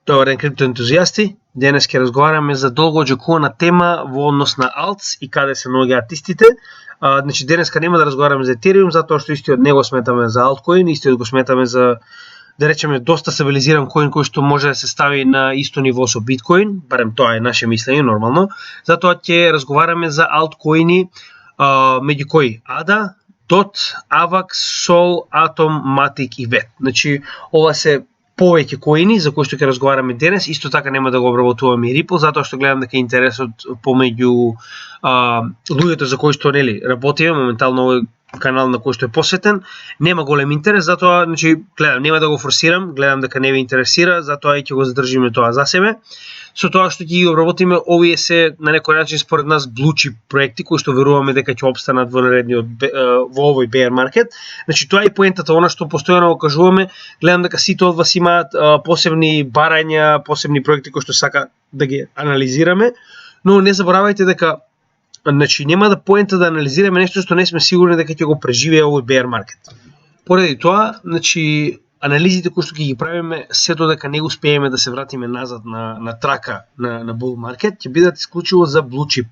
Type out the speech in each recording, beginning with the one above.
Добар ден, криптоентузијасти. Денес ќе разговараме за долго очекувана тема во однос на Alts и каде се наоѓаат истите. Значи денеска нема да разговараме за Ethereum, затоа што истиот не го сметаме за altcoin, истиот го сметаме за, да речеме, доста стабилизиран коин кој што може да се стави на исто ниво со Bitcoin, барем тоа е наше мислење нормално. Затоа ќе разговараме за altkоини меѓу кои ADA, DOT, AVAX, SOL, Atom, Matic и VET. Значи ова се повеќе коини за кои што ќе разговараме денес. Исто така нема да го обработуваме и Ripple, затоа што гледам дека интересот помеѓу луѓето за кои што работиме моментално овој канал на кој што е посветен, нема голем интерес, затоа гледам, нема да го форсирам, гледам дека не ви интересира, затоа и ќе го задржиме тоа за себе. Со тоа што ќе ги обработиме, овие се на некој начин според нас blue chip проекти кои што веруваме дека ќе опстанат во наредниот во овој bear market. Значи тоа е поентата, она што постојано го кажуваме. Гледам дека сите од вас имаат посебни барања, посебни проекти кои што сака да ги анализираме, но не заборавајте дека нема да поента да анализираме нешто што не сме сигурни дека ќе го преживее овој bear market. Поради тоа, анализите кои што ќе ги правиме, сето дека не успееме да се вратиме назад на трака на bull market, ќе бидат исклучиво за blue chip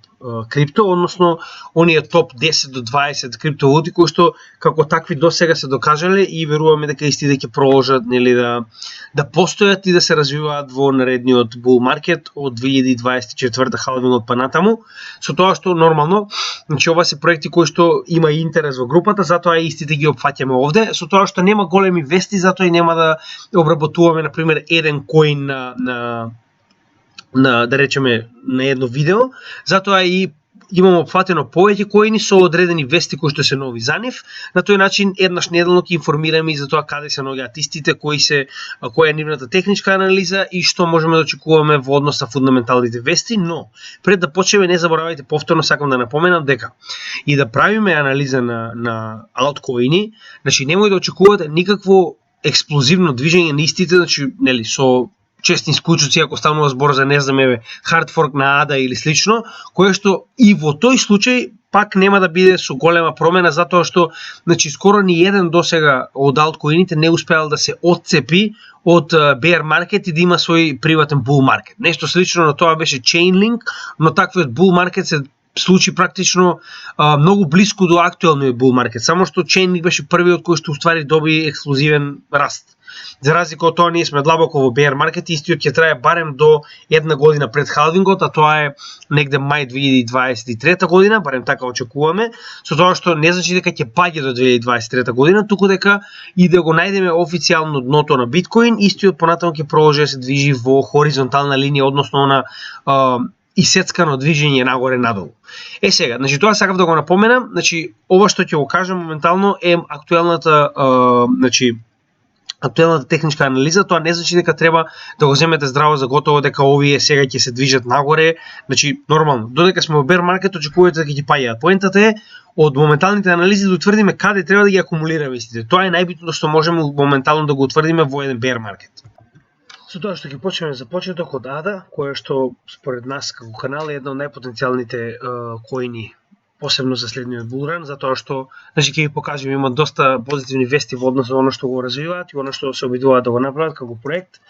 крипто, односно оние топ 10 до 20 криптовалути кои што како такви досега се докажале и веруваме дека истите ќе продолжат да постојат и да се развиваат во наредниот bull market од 2024 халвинот па натаму. Со тоа што нормално, ова се проекти кои што има интерес во групата, затоа истите ги опфаќаме овде, со тоа што нема големи вести, затоа и нема да обработуваме на пример еден коин да речеме на едно видео, затоа и имаме опфатено повеќе коини со одредени вести кои што се нови за нив. На тој начин еднаш неделно ќе информираме и за тоа каде се наоѓаат истите, која е нивната техничка анализа и што можеме да очекуваме во однос на фундаменталните вести, но пред да почнеме не заборавајте, повторно сакам да напоменам дека и да правиме анализа на алткоини, немој да очекувате никакво експлозивно движење на истите, со честни исклучоци, ако станува збор за hard fork на ADA или слично, кое што и во тој случај пак нема да биде со голема промена, затоа што скоро ни еден досега од алткоините не успеал да се отцепи од bear market и да има свој приватен bull market. Нешто слично на тоа беше Chainlink, но таквиот bull market се случи практично многу блиску до актуелниот bull market, само што Chainlink беше првиот кој што уствари доби експлозивен раст. За разлика од тоа, ние сме длабоко во bear market, истиот ќе трае барем до една година пред халвингот, а тоа е негде мај 2023 година, барем така очекуваме, со тоа што не значи дека ќе паѓа до 2023 година, туку дека и да го најдеме официјално дното на биткоин, истиот понатаму ќе продолжи да се движи во хоризонтална линија, односно на исецкано движење нагоре надолу. Сега, тоа сакав да го напоменам, ова што ќе го кажам моментално е актуелната техничка анализа. Тоа не значи дека треба да го земете здраво за готово дека овие сега ќе се движат нагоре, нормално. Додека сме во bear market, очекувате дека ќе паѓаат. Поентата е од моменталните анализи да утврдиме каде треба да ги акумулираме истите. Тоа е најбитното што можеме моментално да го утврдиме во еден bear market. Со тоа што ќе почнеме за почеток од ADA, која што според нас како канал е една од најпотенцијалните коини, посебно за следниот булран, затоа што ќе ви покажем, има доста позитивни вести во однос на оно што го развиваат и оно што се обидуваат да го направат како проект.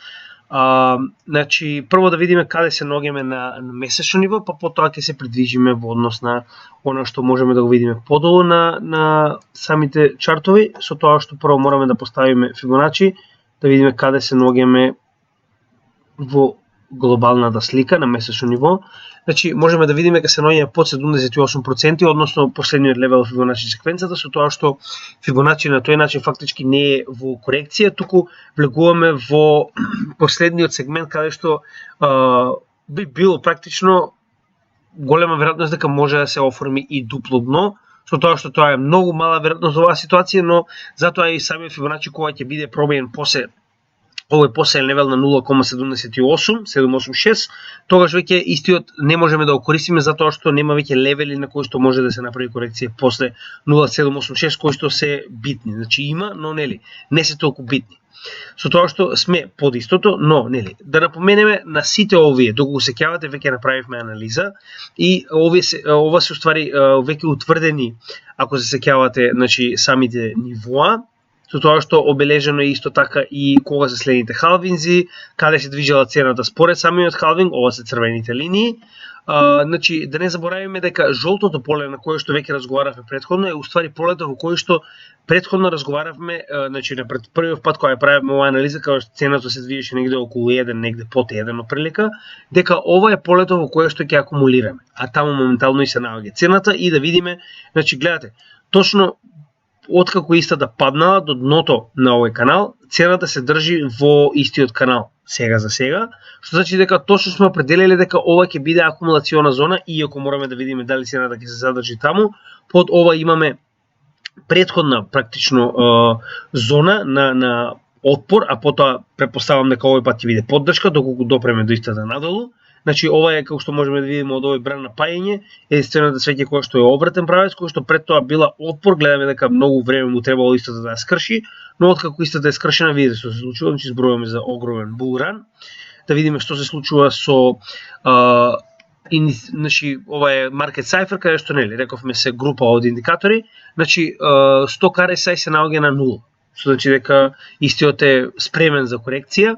Прво да видиме каде се наоѓаме на месечно ниво, па потоа ќе се придвижиме во однос на оно што можеме да го видиме подолу на самите чартови, со тоа што прво мораме да поставиме Fibonacci, да видиме каде се наоѓаме во глобалната слика на месечно ниво. Можеме да видиме дека се наоѓаме под 78%, односно последниот левел Fibonacci секвенцата, со тоа што Fibonacci на тој начин фактички не е во корекција, туку влегуваме во последниот сегмент каде што би било практично голема веројатност дека може да се оформи и дупло дно, со тоа што тоа е многу мала веројатност во оваа ситуација, но затоа и самиот Fibonacci кога ќе биде пробиен после овој последен левел на 0,78, тогаш веќе истиот не можеме да го користиме затоа што нема веќе левели на кои што може да се направи корекција после 0,786 кои што се битни. Има, но не се толку битни. Со тоа што сме под истото, но да напоменеме на сите овие, доколку се сеќавате, веќе направивме анализа и ова се уствари веќе утврдени, ако се сеќавате, самите нивоа. со тоа што обележено е исто така и кога се следните халвинзи, каде се движела цената според самиот халвинг, ова се црвените линии. Значи, да не заборавиме дека жолтото поле на кое што веќе разговаравме претходно е уствари полето во кое што претходно разговаравме, значи на првиот пат кога ја правевме оваа анализа, кога цената се движеше негде околу 1, негде под 1 оприлика, дека ова е полето во кое што ќе акумулираме, а таму моментално и се наоѓа цената и да видиме, значи гледате, точно откако истата паднала до дното на овој канал, цената се држи во истиот канал сега за сега, што значи дека точно сме определиле дека ова ќе биде акумулациона зона, иако мораме да видиме дали цената ќе се задржи таму. Под ова имаме претходна практично зона на отпор, а потоа претпоставам дека овој пат ќе биде поддршка доколку допреме до истата надолу. Значи ова е како што можеме да видиме од овој бран на паѓање, единствената свеќе која што е обратен правец, која што пред тоа била отпор, гледаме дека многу време му требало истата да ја скрши, но откако истата е скршена, видите што се случува, значи зборуваме за огромен булран. Да видиме што се случува со значи ова е market cipher каде што нели рековме се група од индикатори, значи stock RSI се наоѓа на 0. Што значи дека истиот е спремен за корекција,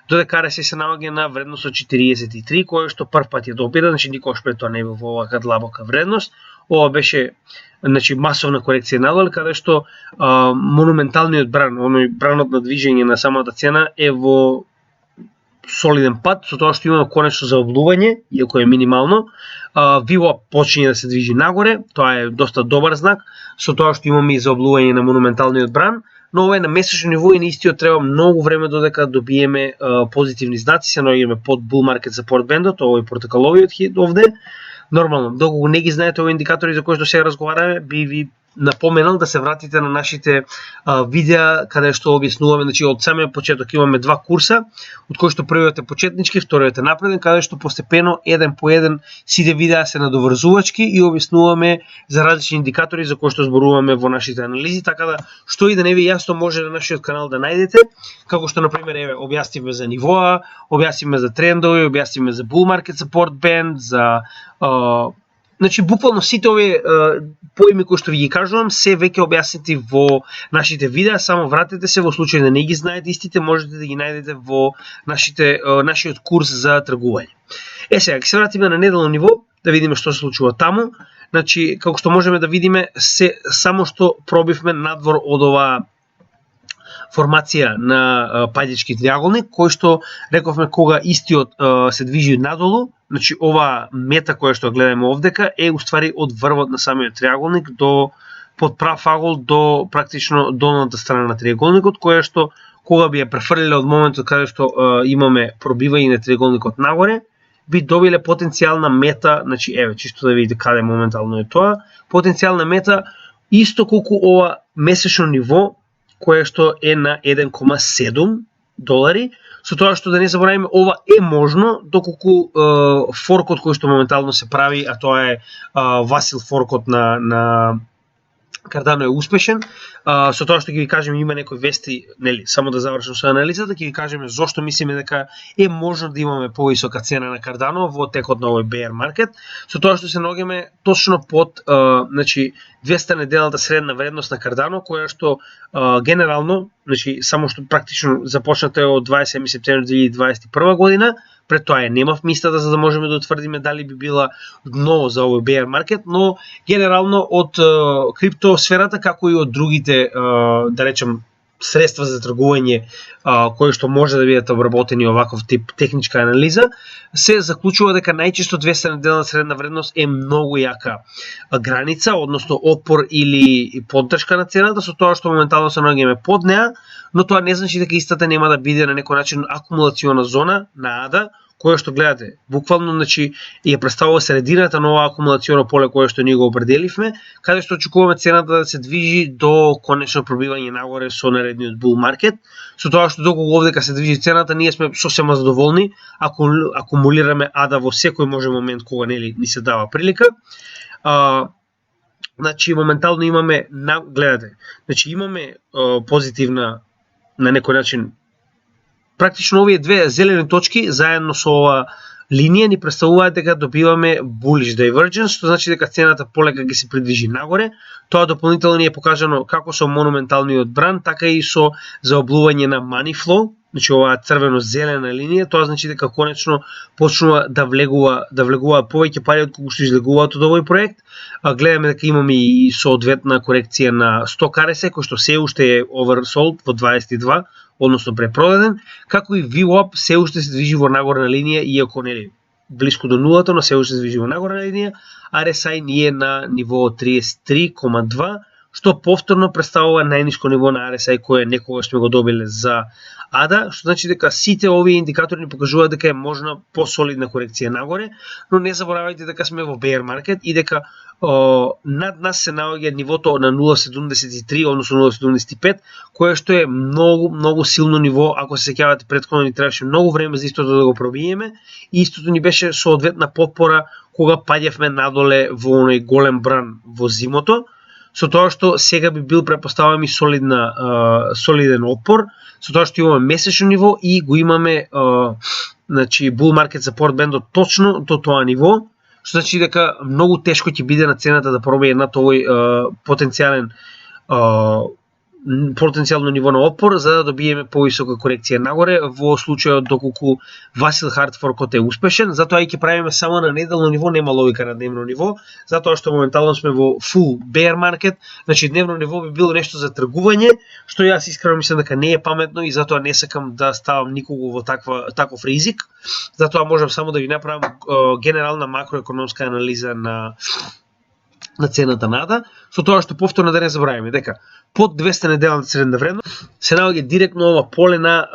додека RSI се наоѓа на вредност од 43, која што прв пат ја добира, значи никогаш пред тоа не бил во овака длабока вредност. Ова беше значи масовна корекција надолу, каде што монументалниот бран, оној бранот на движење на самата цена е во солиден пат, со тоа што имаме конечно заоблување, иако е минимално. VWAP почине да се движи нагоре, тоа е доста добар знак, со тоа што имаме и заоблување на монументалниот бран, но ова е на месечно ниво и на истиот треба многу време додека добиеме позитивни знаци, се наоѓаме под bull market support band-от, овој портокаловиот хит овде. Нормално, доколку не ги знаете овои индикатори за кои што сега разговараме, би ви напоменал да се вратите на нашите видеа каде што објаснуваме, значи од самиот почеток имаме два курса, од кои што првиот е почетнички, вториот е напреден, каде што постепено еден по еден сите видеа се надоврзувачки и објаснуваме за различни индикатори за кои што зборуваме во нашите анализи, така да што и да не ви јасно може на нашиот канал да најдете, како што на пример еве објаснивме за нивоа, објаснивме за трендови, објаснивме за bull market support band, за значи буквално сите овие поими кои што ви ги кажувам се веќе објаснети во нашите видеа, само вратете се во случај да не ги знаете истите, можете да ги најдете во нашиот курс за тргување. Сега ќе се вратиме на неделно ниво да видиме што се случува таму. Значи како што можеме да видиме се само што пробивме надвор од оваа формација на паѓачки триаголник, кој што рековме кога истиот се движи надолу, значи ова мета која што гледаме овдека е уствари од врвот на самиот триаголник до под прав агол до практично долната страна на триаголникот, која што кога би ја префрлиле од моментот каде што имаме пробивање на триаголникот нагоре, би добиле потенцијална мета, значи еве чисто да видите каде моментално е тоа, потенцијална мета исто колку ова месечно ниво кое што е на 1,7 долари, со тоа што да не заборавиме ова е можно доколку форкот кој што моментално се прави, а тоа е Васил форкот на Cardano е успешен, со тоа што ќе ви кажеме има некои вести, нели, само да завршам со анализата, ќе ви кажеме зошто мислиме дека е можно да имаме повисока цена на Cardano во текот на овој bear market, со тоа што се наоѓаме точно под значи 200 неделната средна вредност на Cardano, која што генерално, значи само што практично започната од 27 септември 2021 година, пред тоа немавме истата за да можеме да утврдиме дали би била дно за овој bear market, но генерално од криптосферата како и од другите да речем средства за тргување кои што може да бидат обработени оваков тип техничка анализа, се заклучува дека најчесто 200 неделна средна вредност е многу јака граница, односно опор или поддршка на цената, со тоа што моментално се наоѓаме под неа, но тоа не значи дека истата нема да биде на некој начин акумулациона зона на АДА, која што гледате, буквално значи ја представува средината на ова акумулационо поле кое што ние го определивме, каде што очекуваме цената да се движи до конечно пробивање нагоре со наредниот bull market, со тоа што доколку овдека се движи цената, ние сме сосема задоволни ако акумулираме АДА во секој може момент кога нели ни се дава прилика. Значи моментално имаме гледате, значи имаме позитивна на некој начин практично овие две зелени точки заедно со ова линија ни представуваат дека добиваме bullish divergence, што значи дека цената полека ќе се придвижи нагоре. Тоа дополнително ни е покажано како со монументалниот бран, така и со заоблување на money flow, значи оваа црвено-зелена линија, тоа значи дека конечно почнува да влегуваат повеќе пари од колку што излегуваат од овој проект. Гледаме дека имаме и соодветна корекција на сток RSI, кој што се уште е oversold во 22, односно препродаден, како и VWAP се уште се движи во нагорна линија, иако нели блиску до нулата, но се уште се движи во нагорна линија. RSI ни е на ниво 33,2, што повторно представува најниско ниво на RSI кое некогаш сме го добиле за ADA, што значи дека сите овие индикатори ни покажуваат дека е можна посолидна корекција нагоре, но не заборавајте дека сме во bear market и дека над нас се наоѓа нивото на 0,73, односно 0,75, кое што е многу силно ниво. Ако се сеќавате, претходно ни требаше многу време за истото да го пробиеме, и истото ни беше соодветна потпора кога паѓавме надоле во оној голем бран во зимото, со тоа што сега би бил, претпоставам, и солиден отпор, со тоа што имаме месечно ниво и го имаме значи bull market support band точно до тоа ниво, што значи дека многу тешко ќе биде на цената да пробие над овој потенцијално ниво на отпор, за да добиеме повисока корекција нагоре во случајот доколку Vasil hard forkот е успешен. Затоа и ќе правиме само на неделно ниво, нема логика на дневно ниво, затоа што моментално сме во full bear market. Значи дневно ниво би било нешто за тргување, што јас искрено мислам дека не е паметно и затоа не сакам да ставам никого во таков ризик. Затоа можам само да ви направам генерална макроекономска анализа на цената на ADA, со тоа што повторно да не забравиме дека под 200 неделната средна вредност се наоѓа директно ова поле на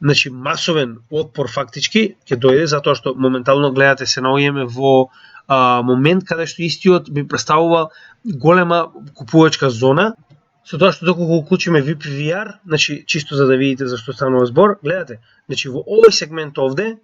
значи масовен отпор фактички ќе дојде, затоа што моментално гледате се наоѓаме во момент каде што истиот би представувал голема купувачка зона, со тоа што доколку уклучиме VPVR, значи чисто за да видите за што станува збор, гледате, значи во овој сегмент овде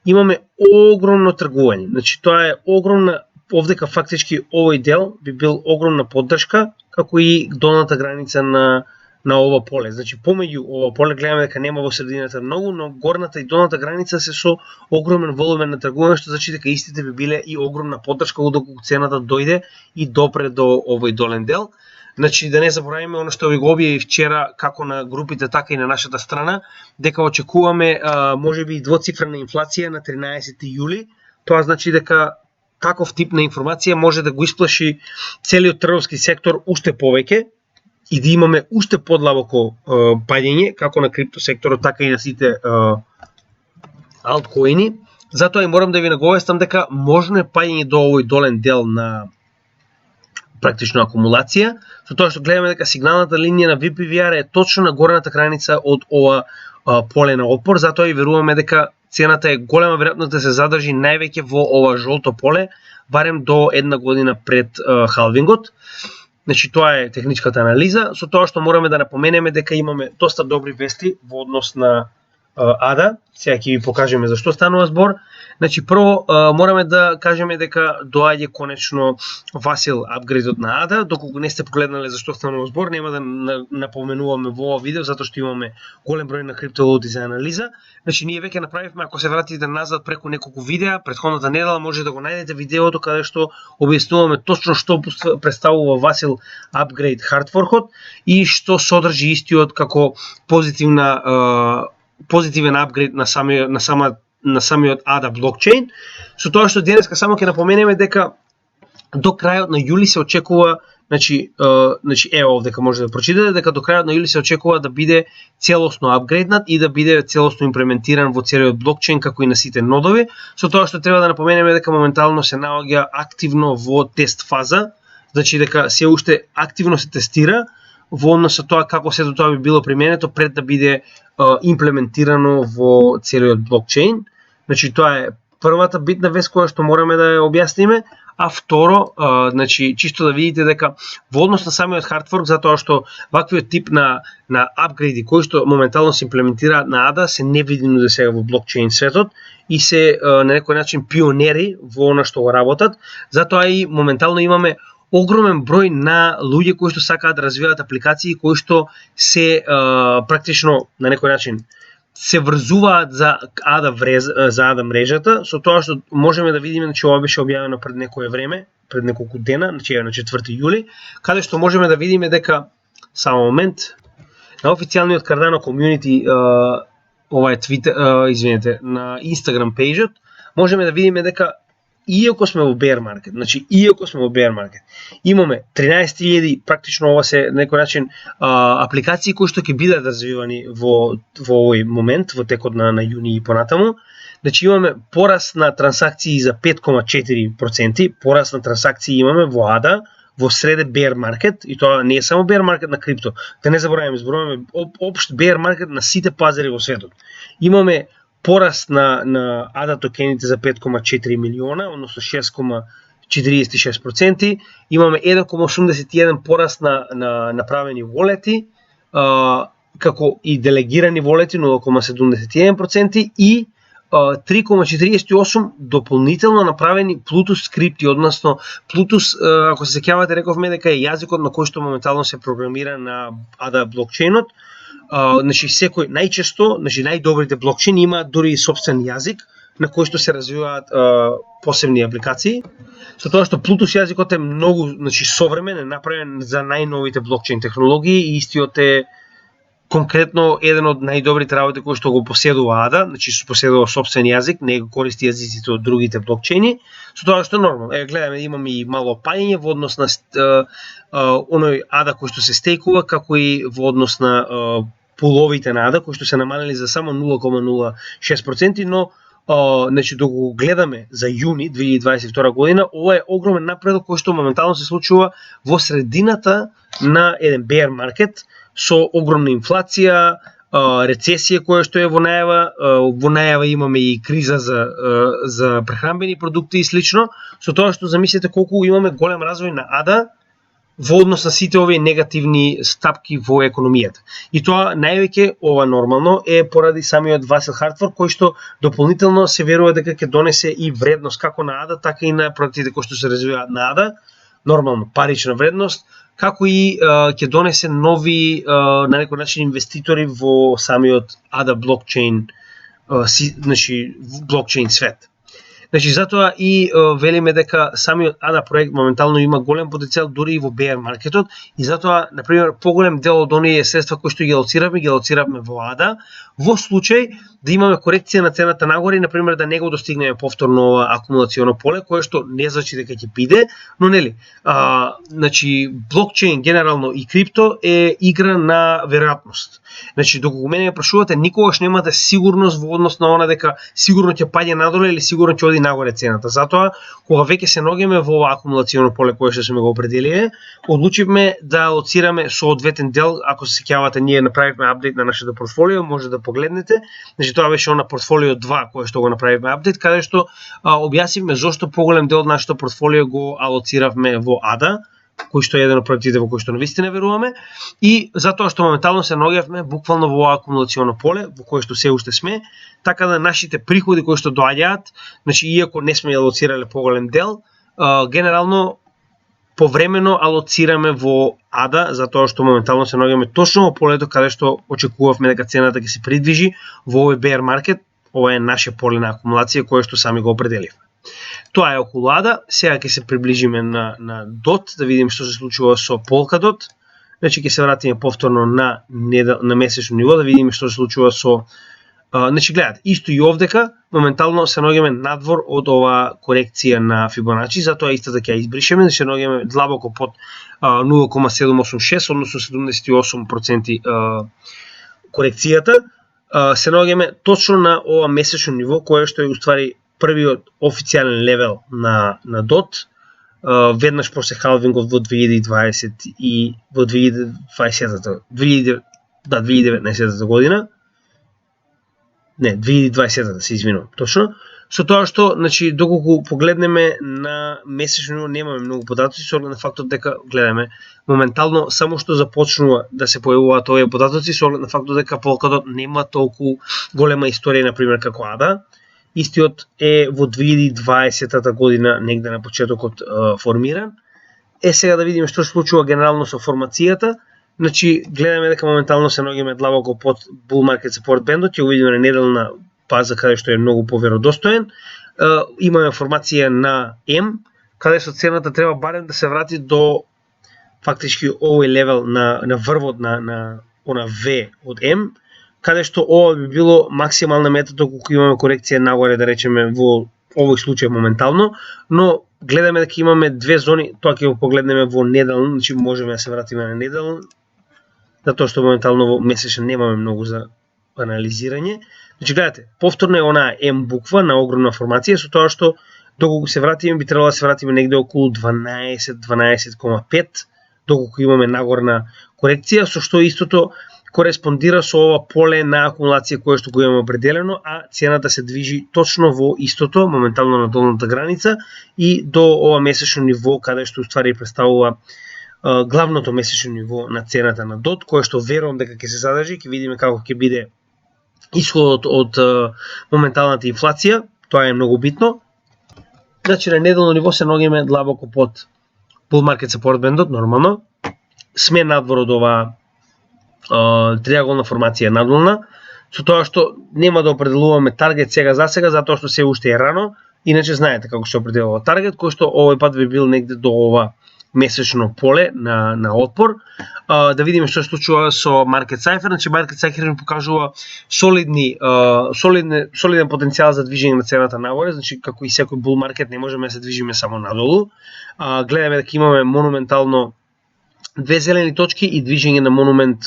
имаме огромно тргување, значи тоа е огромна. Овдека фактички овој дел би бил огромна поддршка, како и долната граница на ова поле. Значи помеѓу ова поле гледаме дека нема во средината многу, но горната и долната граница се со огромен волумен на тргување, што значи дека истите би биле и огромна поддршка доколку цената дојде и допре до овој долен дел. Значи да не забораваме она што ви го објави вчера како на групите, така и на нашата страна, дека очекуваме можеби и двоцифрена инфлација на 13 јули. Тоа значи дека таков тип на информација може да го исплаши целиот трговски сектор уште повеќе и да имаме уште подлабоко паѓање, како на криптосекторот, така и на сите алткоини. Затоа и морам да ви наговестам дека можно е паѓање до овој долен дел на практично акумулација, со тоа што гледаме дека сигналната линија на VPVR е точно на горната граница од ова поле на отпор, затоа и веруваме дека цената е голема веројатност да се задржи највеќе во ова жолто поле, барем до една година пред халвингот. Значи тоа е техничката анализа, со тоа што мораме да напоменеме дека имаме доста добри вести во однос на ADA. Сега ќе ви покажеме за што станува збор. Значи прво мораме да кажеме дека доаѓа конечно Vasil апгрейдот на ADA. Доколку не сте погледнале за што станува збор, нема да напоменуваме во ова видео затоа што имаме голем број на криптовалути за анализа. Значи ние веќе направивме, ако се вратите назад преку неколку видеа, претходната недела може да го најдете видеото каде што објаснуваме точно што представува Vasil апгрейд hard forkот и што содржи истиот како позитивен апгрейд на самиот ADA блокчейн, со тоа што денеска само ќе напоменеме дека до крајот на јули се очекува, значи ево овдека може да прочитате дека до крајот на јули се очекува да биде целосно апгрейднат и да биде целосно имплементиран во целиот блокчейн како и на сите нодови, со тоа што треба да напоменеме дека моментално се наоѓа активно во тест фаза, значи дека се уште активно се тестира во однос со тоа како сето тоа би било применето пред да биде имплементирано во целиот блокчейн. Значи тоа е првата битна вест која што мораме да ја објасниме, а второ, значи чисто да видите дека во однос на самиот хардфорк, затоа што ваквиот тип на апгрейди кои што моментално се имплементира на ADA се невидими до сега во блокчейн светот и се на некој начин пионери во она што го работат. Затоа и моментално имаме огромен број на луѓе кои што сакаат да развиваат апликации кои што се практично на некој начин се врзуваат за ADA мрежата, со тоа што можеме да видиме, значи ова беше објавено пред некое време, пред неколку дена, значи на 4 јули, каде што можеме да видиме дека само момент на официјалниот Cardano community ова е Twitter, извинете, на Instagram пејџот, можеме да видиме дека иако сме во bear market, значи иако сме во bear market, имаме 13.000, практично ова се на некој начин апликации кои што ќе бидат развивани во овој момент, во текот на јуни и понатаму. Значи имаме пораст на трансакции за 5,4%, пораст на трансакции имаме во ADA, во среде bear market, и тоа не е само bear market на крипто, да не забораваме, зборуваме општ bear market на сите пазари во светот. Имаме пораст на ADA токените за 5,4 милиона, односно 6,46%, имаме 1,81 пораст на направени волети, како и делегирани волети 0,71% и 3,48 дополнително направени Plutus скрипти, односно Plutus, ако се сеќавате, рековме дека е јазикот на кој што моментално се програмира на ADA блокчейнот. Значи секој најчесто, значи најдобрите блокчейни имаат дури и собствен јазик на кој што се развиваат посебни апликации. Со тоа што Plutus јазикот е многу, значи современ, е направен за најновите блокчейн технологии и истиот е конкретно еден од најдобрите работи кои што го поседува ADA, значи поседува собствен јазик, не го користи јазиците од другите блокчейни, со тоа што е нормално. Гледаме, имаме и мало паѓање во однос на оној ADA кој што се стейкува, како и во однос на пуловите на ADA кои што се намалели за само 0,06%, но значи доколку гледаме за јуни 2022 година, ова е огромен напредок кој што моментално се случува во средината на еден bear market со огромна инфлација, рецесија која што е во најава имаме и криза за прехранбени продукти и слично, со тоа што замислете колку имаме голем развој на ADA во однос на сите овие негативни стапки во економијата. И тоа највеќе ова нормално е поради самиот Vasil Hardfork кој што дополнително се верува дека ќе донесе и вредност како на ADA, така и на проектите кои што се развиваат на ADA, нормално парична вредност, како и ќе донесе нови на некој начин инвеститори во самиот ADA блокчейн, значи блокчейн свет. Значи затоа и велиме дека самиот ADA проект моментално има голем потенцијал дури и во bear маркетот и затоа на пример поголем дел од оние средства кои што ги лоциравме во ADA во случај да имаме корекција на цената нагоре, на пример да не го достигнеме повторно ова акумулационо поле, кое што не значи дека ќе биде, но нели, значи блокчейн генерално и крипто е игра на веројатност. Значи доколку мене ме прашувате, никогаш немате сигурност во однос на она дека сигурно ќе паѓа надоле или сигурно ќе оди нагоре цената. Затоа кога веќе се ногиме во ова акумулационо поле кое што сме го определиле, одлучивме да лоцираме соодветен дел. Ако се сеќавате, ние направивме апдейт на нашето портфолио, може да погледнете. Значи тоа беше на портфолио 2 кое што го направивме апдейт, каде што објаснивме зошто поголем дел од нашето портфолио го алоциравме во ADA, кој што е еден од проектите во кој што навистина веруваме, и затоа што моментално се наоѓавме буквално во ова акумулационо поле во кое што се уште сме, така да нашите приходи кои што доаѓаат, значи иако не сме алоцирале поголем дел, генерално повремено алоцираме во ADA, затоа што моментално се наоѓаме точно во полето каде што очекувавме дека цената ќе се придвижи во овој bear market. Ова е наше поле на акумулација кое што сами го определивме. Тоа е околу ADA. Сега ќе се приближиме на DOT, да видиме што се случува со Polkadot. Значи ќе се вратиме повторно на месечно ниво, да видиме што се случува со значи гледате, исто и овдека моментално се наоѓаме надвор од ова корекција на Fibonacci, затоа истата ќе ја избришеме, се наоѓаме длабоко под 0,786, односно 78% корекцијата. Се наоѓаме точно на ова месечно ниво, кое што е уствари првиот официјален левел на DOT, веднаш после халвингот во 2020 и во 2019 година. Не, 2020 се извинувам, точно. Со тоа што, значи, доколку погледнеме на месечно ниво, немаме многу податоци, со оглед на фактот дека гледаме моментално само што започнува да се појавуваат овие податоци, со оглед на фактот дека Polkadot нема толку голема историја, на пример, како ADA. Истиот е во 2020 година, негде на почетокот формиран. Сега да видиме што се случува генерално со формацијата. Значи, гледаме дека моментално се наоѓаме длабоко под bull market support бендот, ќе го видиме на неделна база каде што е многу поверодостоен. Имаме информација на M, каде што цената треба барем да се врати до фактички овој левел на врвот на она V од M, каде што ова би било максимална мета доколку имаме корекција нагоре, да речеме во овој случај моментално, но гледаме дека имаме две зони, тоа ќе го погледнеме во неделно, значи можеме да се вратиме на неделно, затоа што моментално во месечен немаме многу за анализирање. Значи гледате, повторно е онаа M буква на огромна формација, со тоа што доколку се вратиме би требало да се вратиме негде околу 12,5, доколку имаме нагорна корекција, со што истото кореспондира со ова поле на акумулација кое што го имаме определено, а цената се движи точно во истото, моментално на долната граница и до ова месечно ниво, каде што уствари представува главното месечно ниво на цената на DOT, кое што верувам дека ќе се задржи, ќе видиме како ќе биде исходот од моменталната инфлација, тоа е многу битно. Значи на неделно ниво се наоѓаме длабоко под bull market support бендот, нормално. Сме надвор од оваа триаголна формација надолна, со тоа што нема да определуваме таргет сега за сега, затоа што се уште е рано, иначе знаете како се определува таргет, кој што овој пат би бил негде до ова месечно поле на отпор. Да видиме што се случува со Market Cipher. Значи Market Cipher ни покажува солиден потенцијал за движење на цената нагоре, значи како и секој bull market не можеме да се движиме само надолу. Гледаме дека имаме монументално две зелени точки и движење на монумент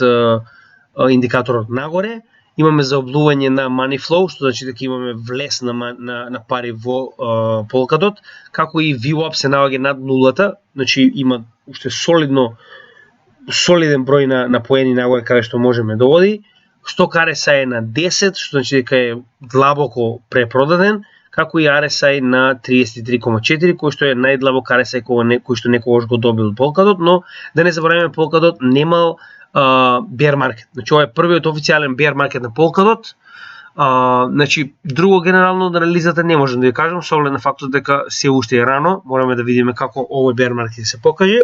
индикаторот нагоре. Имаме заоблување на money flow, што значи дека имаме влез на пари во Polkadot, како и VWAP се наоѓа над нулата, значи има уште солиден број на поени нагоре каде што можеме да оди. Stock RSI е на 10, што значи дека е длабоко препродаден, како и RSI на 33,4, кој што е најдлабок RSI кој што некогаш го добил Polkadot, но да не забораваме Polkadot немал bear market. Значи ова е првиот официјален bear market на Polkadot. Значи друго генерално на анализата не можам да ја кажам, со оглед на фактот дека се уште е рано, мораме да видиме како овој bear market се покаже.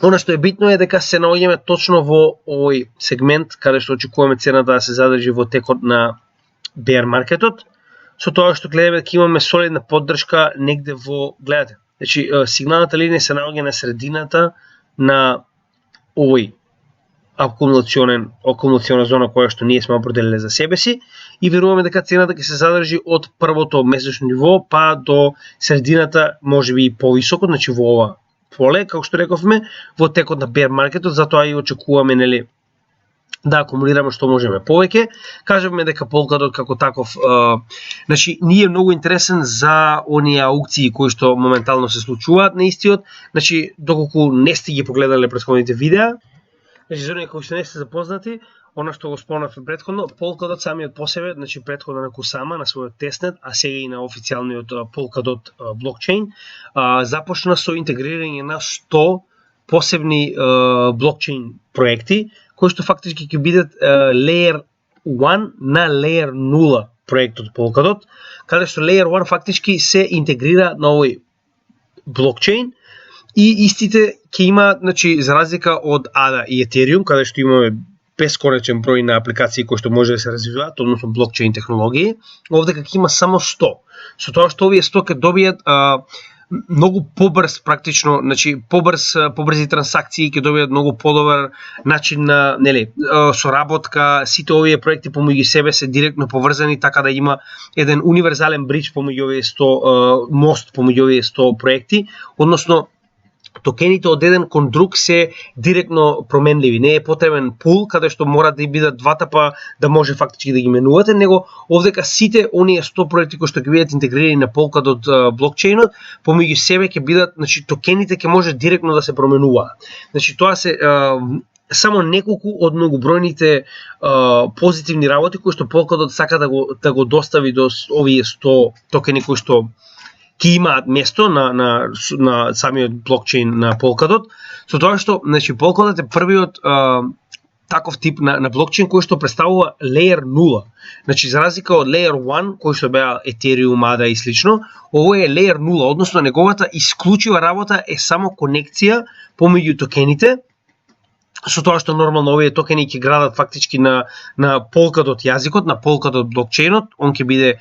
Она што е битно е дека се наоѓаме точно во овој сегмент каде што очекуваме цената да се задржи во текот на bear marketот, со тоа што гледаме дека имаме солидна поддршка негде во, гледате, значи сигналната линија се наоѓа на средината на овој акумулациона зона која што ние сме определиле за себе си и веруваме дека цената ќе се задржи од првото месечно ниво па до средината, можеби и повисоко, значи во ова поле, како што рековме, во текот на bear маркетот, затоа и очекуваме нели да акумулираме што можеме повеќе. Кажеме дека Polkadot како таков, значи ние е многу интересен за оние аукции кои што моментално се случуваат на истиот, значи доколку не сте ги погледале претходните видеа. Значи, за оние кои што не сте запознати, она што го спомнавме претходно, Polkadot самиот по себе, значи претходно на Kusama, на својот тестнет, а сега и на официјалниот Polkadot блокчейн, започна со интегрирање на 100 посебни блокчейн проекти, кои што фактички ќе бидат Layer 1 на Layer 0 проектот Polkadot, каде што Layer 1 фактички се интегрира на овој блокчейн, и истите ќе има, значи, за разлика од ADA и Ethereum, каде што имаме бесконечен број на апликации кои што може да се развиваат, односно блокчейн технологии, овде ќе има само 100. Со тоа што овие 100 ќе добијат многу побрз практично, значи побрзи трансакции, ќе добијат многу подобар начин на соработка. Сите овие проекти помеѓу себе се директно поврзани, така да има еден универзален бридж помеѓу овие 100 мост помеѓу овие 100 проекти, односно токените од еден кон друг се директно променливи. Не е потребен пул каде што мора да бидат двата па да може фактички да ги менувате, него овдека сите оние 100 проекти кои што ќе бидат интегрирани на Polkadot блокчейнот, помеѓу себе ќе бидат, значи токените ќе може директно да се променуваат. Значи тоа се само неколку од многобројните позитивни работи кои што Polkadot сака да го достави до овие 100 токени кои што ќе имаат место на самиот блокчейн на Polkadot, со тоа што, значи, Polkadot е првиот таков тип на блокчейн кој што представува Layer 0. Значи, за разлика од Layer 1, кој што беа Ethereum, ADA и слично, овој е Layer 0, односно неговата исклучива работа е само конекција помеѓу токените, со тоа што нормално овие токени ќе градат фактички на Polkadot јазикот, на Polkadot блокчейнот, он ќе биде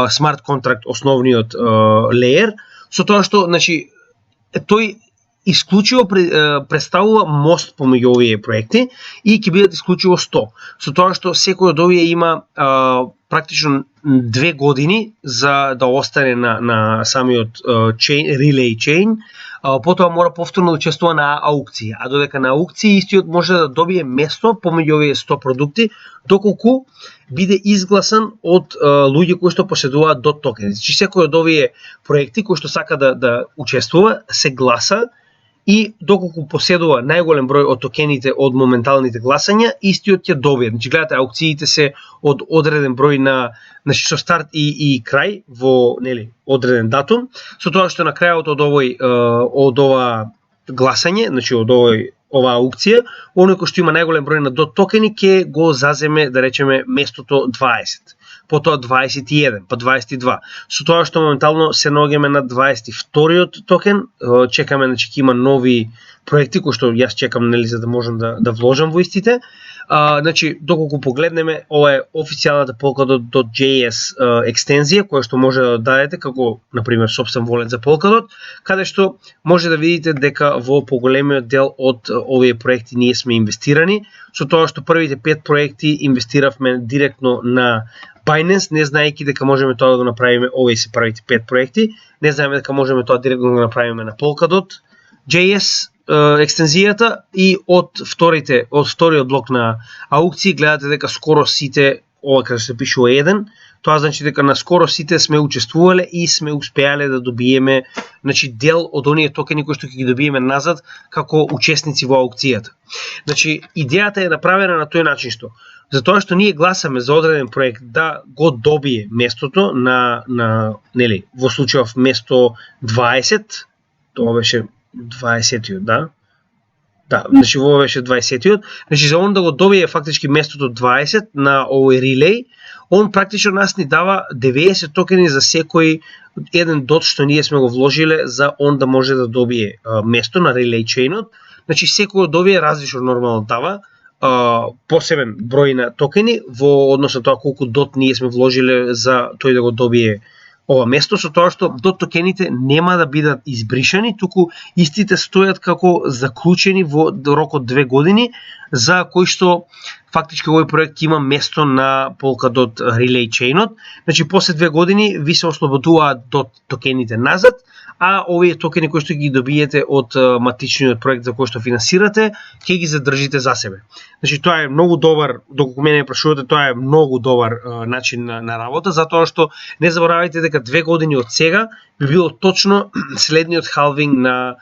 смарт контракт основниот леер, со тоа што значи тој исклучиво представува мост помеѓу овие проекти и ќе бидат исклучиво 100. Со тоа што секој од овие има практично 2 години за да остане на самиот relay chain, потоа мора повторно да учествува на аукција, а додека на аукција истиот може да добие место помеѓу овие 100 продукти, доколку биде изгласан од луѓе кои што поседуваат DOT токени. Значи секој од овие проекти кои што сака да учествува се гласа и доколку поседува најголем број од токените од моменталните гласања, истиот ќе добие. Значи гледате, аукциите се од одреден број значи со старт и крај во одреден датум, со тоа што на крајот од ова гласање, значи од оваа аукција, оној кој што има најголем број на DOT токени ќе го заземе, да речеме, местото 20. Потоа 21, па 22. Со тоа што моментално се наоѓаме на 22-иот токен, чекаме, значи ќе има нови проекти кои што јас чекам, за да можам да вложам во истите. Значи, доколку погледнеме, ова е официјалната Polkadot.js екстензија, која што може да дадете како, например, собствен волет за Polkadot, каде што може да видите дека во поголемиот дел од овие проекти ние сме инвестирани, со тоа што првите 5 проекти инвестиравме директно на Binance, не знаејќи дека можеме тоа да го направиме, овие се првите 5 проекти, не знаеме дека можеме тоа директно да го направиме на Polkadot.js екстензијата, и од вториот блок на аукции гледате дека скоро сите, ова каде се пишува 1, тоа значи дека на скоро сите сме учествувале и сме успеале да добиеме, значи, дел од оние токени кои што ќе ги добиеме назад како учесници во аукцијата. Значи, идејата е направена на тој начин што затоа што ние гласаме за одреден проект да го добие местото на во случајов место 20, тоа беше 20-тиот, да? Да, значи во беше 20-тиот. Значи за он да го добие фактички местото 20 на овој релей, он практично нас ни дава 90 токени за секој еден DOT што ние сме го вложиле за он да може да добие место на релей чейнот. Значи секој од овие различно нормално дава посебен број на токени во однос на тоа колку DOT ние сме вложиле за тој да го добие ова место, со тоа што DOT токените нема да бидат избришани, туку истите стојат како заклучени во рок од 2 години, за кои што фактички овој проект има место на Polkadot Relay Chainот. Значи после 2 години ви се ослободуваат DOT токените назад, а овие токени кои што ги добиете од матичниот проект за кој што финансирате, ќе ги задржите за себе. Значи тоа е многу добар, доколку мене прашувате, тоа е многу добар начин на работа, затоа што не заборавајте дека 2 години од сега би било точно следниот халвинг на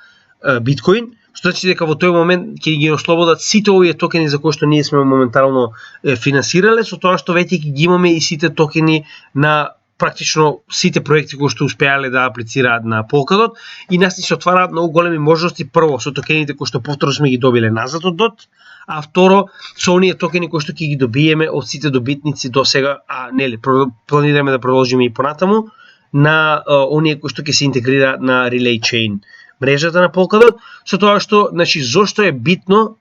биткоин, што значи дека во тој момент ќе ги ослободат сите овие токени за кои што ние сме моментално финансирале, со тоа што веќе ги имаме и сите токени на практично сите проекти кои што успеале да аплицираат на Polkadot, и нас ни се отвараат многу големи можности, прво со токените кои што повторно сме ги добиле назад од DOT, а второ со оние токени кои што ќе ги добиеме од сите добитници до сега, планираме да продолжиме и понатаму на оние кои што ќе се интегрираат на Relay Chain мрежата на Polkadot, со тоа што, значи, зошто е битно,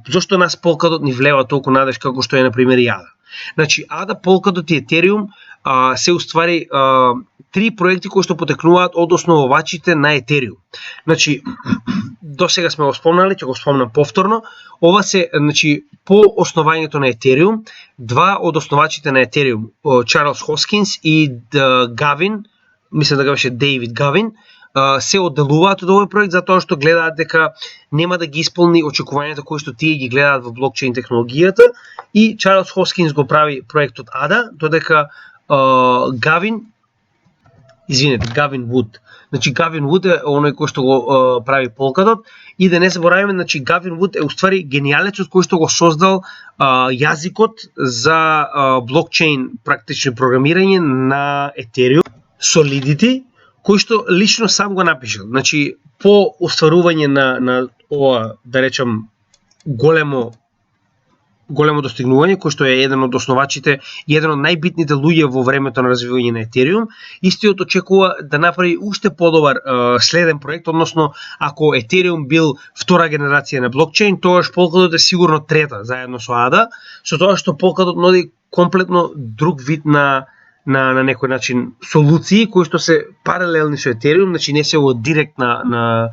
зошто нас Polkadot ни влева толку надеж како што е, например, и ADA. Значи, ADA, Polkadot и Ethereum се уствари 3 проекти кои што потекнуваат од основувачите на Ethereum. Значи, до сега сме го спомнали, ќе го спомнам повторно, ова се, значи, по основањето на Ethereum, 2 од основачите на Ethereum, Чарлс Хоскинс и Гавин, мислам да беше Дейвид Гавин, се одделуваат од овој проект затоа што гледаат дека нема да ги исполни очекувањата кои што тие ги гледаат во блокчейн технологијата, и Чарлс Хоскинс го прави проектот ADA, додека Гавин Вуд. Значи Гавин Вуд е оној кој што го прави Polkadot, и да не забораваме, значи Гавин Вуд е уствари генијалецот кој што го создал јазикот за блокчейн практично програмирање на Ethereum, Solidity, кој што лично сам го напишал. Значи, по остварување на ова, да речам, големо големо достигнување, кој што е еден од основачите и еден од најбитните луѓе во времето на развивање на Ethereum. Истиот очекува да направи уште подобар следен проект, односно ако Ethereum бил втора генерација на блокчейн, тогаш Polkadot е сигурно трета, заедно со ADA, со тоа што Polkadot нуди комплетно друг вид на некој начин солуции кои што се паралелни со Ethereum, значи не се во директна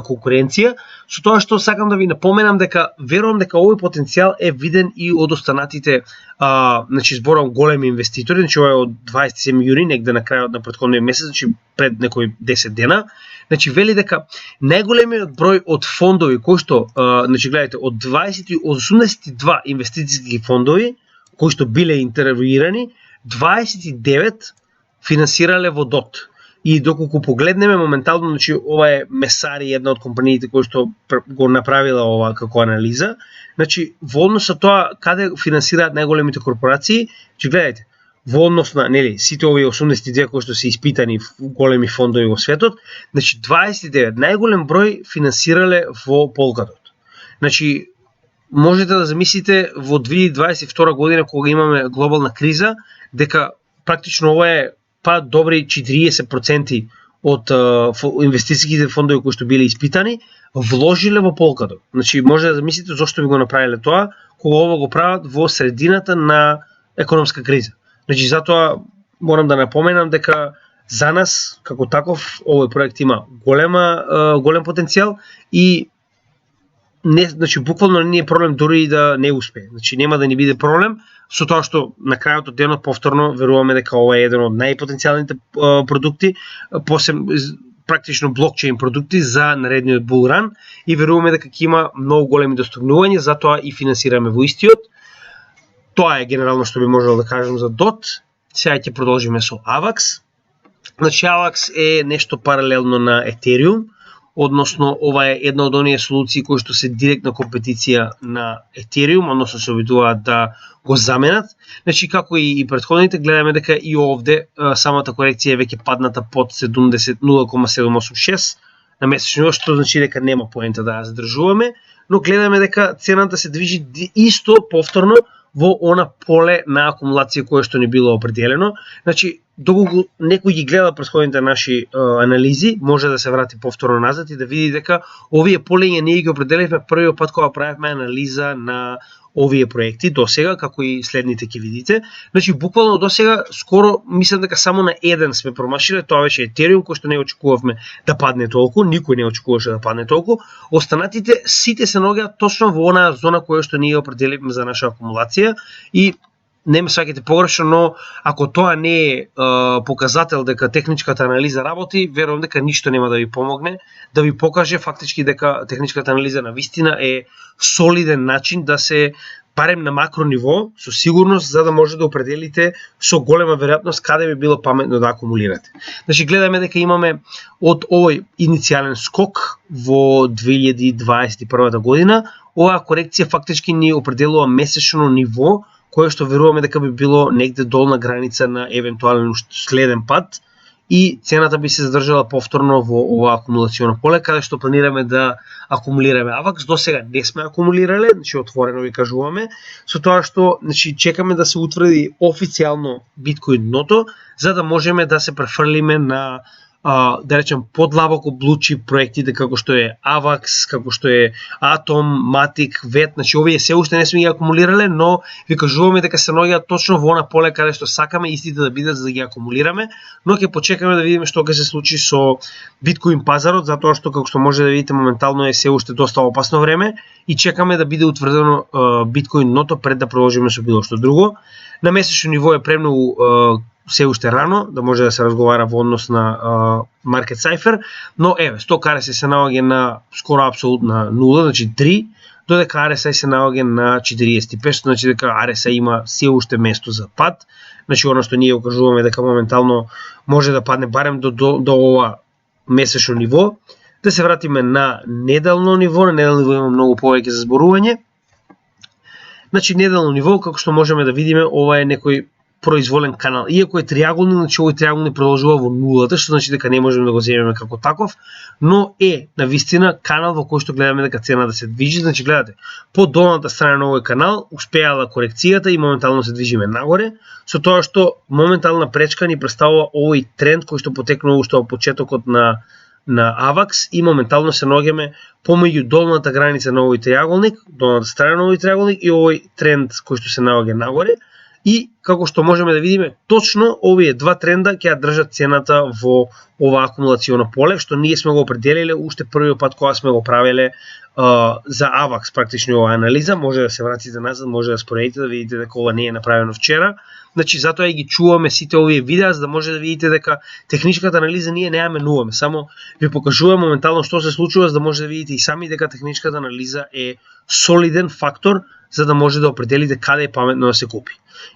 конкуренција, со тоа што сакам да ви напоменам дека верувам дека овој потенцијал е виден и од останатите значи зборам големи инвеститори, значи ова е од 27 јуни, негде на крајот на претходниот месец, значи пред некои 10 дена. Значи вели дека најголемиот број од фондови кои што значи гледате од 82 инвестициски фондови кои што биле интервјуирани, 29 финансирале во DOT. И доколку погледнеме моментално, значи ова е Месари, една од компаниите кои што го направила ова како анализа, значи во однос со тоа каде финансираат најголемите корпорации, че гледате, во однос на сите овие 82 кои што се испитани големи фондови во светот, значи 29 најголем број финансирале во Polkadot. Значи можете да замислите во 2022 година кога имаме глобална криза, дека практично ова е добри 40% од инвестицијските фондови кои што биле испитани, вложиле во Polkadot. Значи може да замислите зошто би го направиле тоа, кога ова го прават во средината на економска криза. Значи затоа морам да напоменам дека за нас како таков овој проект има голем потенцијал и значи буквално не е проблем дури и да не успее. Значи нема да ни биде проблем со тоа што на крајот од денот повторно веруваме дека ова е еден од најпотенцијалните продукти, практично блокчейн продукти за наредниот булран и веруваме дека ќе има многу големи достигнувања, затоа и финансираме во истиот. Тоа е генерално што би можел да кажем за DOT. Сега ќе продолжиме со AVAX. Значи AVAX е нешто паралелно на Ethereum, односно ова е една од оние солуции кои што се директна компетиција на Ethereum, односно се обидуваат да го заменат. Значи како и претходните гледаме дека и овде самата корекција е веќе падната под 0,786 на месечно ниво, што значи дека нема поента да ја задржуваме, но гледаме дека цената се движи исто повторно во она поле на акумулација кое што ни било определено. Значи, доколку некој ги гледа претходните наши анализи, може да се врати повторно назад и да види дека овие полења ние ги определивме првиот пат кога правевме анализа на овие проекти досега, како и следните ќе видите. Значи, буквално досега скоро мислам дека само на еден сме промашиле, тоа беше Ethereum, кој што не очекувавме да падне толку, никој не очекуваше да падне толку. Останатите сите се наоѓаат точно во онаа зона која што ние определивме за наша акумулација и не ме сваќате погрешно, но ако тоа не е показател дека техничката анализа работи, верувам дека ништо нема да ви помогне, да ви покаже фактички дека техничката анализа на вистина е солиден начин да се барем на макро ниво, со сигурност, за да може да определите со голема веројатност каде би било паметно да акумулирате. Значи, гледаме дека имаме од овој иницијален скок во 2021 година, оваа корекција фактички ни определува месечно ниво, кое што веруваме дека би било негде долна граница на евентуален следен пат и цената би се задржала повторно во ова акумулационо поле, каде што планираме да акумулираме AVAX. До сега не сме акумулирале, значи отворено ви кажуваме, со тоа што значи, чекаме да се утврди официјално биткоин дното, за да можеме да се префрлиме на да речем подлабоко блучи проектите како што е AVAX, како што е Atom, Matic, VET, значи овие се уште не сме ги акумулирале, но ви кажуваме дека се наоѓаат точно во она поле каде што сакаме истите да бидат за да ги акумулираме, но ќе почекаме да видиме што ќе се случи со биткоин пазарот, затоа што како што може да видите моментално е се уште доста опасно време и чекаме да биде утврдено биткоин дното пред да продолжиме со било што друго. На месечно ниво е премногу се уште рано да може да се разговара во однос на Market Cipher, но еве, сток RSI се наоѓа на скоро апсолутна нула, значи 3, додека RSI се наоѓа на 45, значи дека RSI има се уште место за пад. Значи оно што ние окажуваме дека моментално може да падне барем до ова месечно ниво. Да се вратиме на неделно ниво, на неделно ниво има многу повеќе за зборување. Значи неделно ниво, како што можеме да видиме, ова е некој произволен канал. Иако е триаголник, значи овој триаголник продолжува во нулата, што значи дека не можеме да го земеме како таков, но е навистина канал во кој што гледаме дека цена да се движи. Значи гледате, по долната страна на овој канал успеала корекцијата и моментално се движиме нагоре, со тоа што моментална пречка ни представува овој тренд кој што потекнува уште во почетокот на AVAX и моментално се наоѓаме помеѓу долната граница на овој триаголник, долната страна на овој триаголник и овој тренд кој што се наоѓа нагоре. И како што можеме да видиме, точно овие два тренда ќе ја држат цената во ова акумулационо поле, што ние сме го определиле уште првиот пат кога сме го правеле за AVAX практично ова анализа. Може да се вратите назад, може да споредите да видите дека ова не е направено вчера. Значи затоа и ги чуваме сите овие видеа за да може да видите дека техничката анализа ние не ја менуваме, само ви покажуваме моментално што се случува за да може да видите и сами дека техничката анализа е солиден фактор за да може да определите каде е паметно да се купи.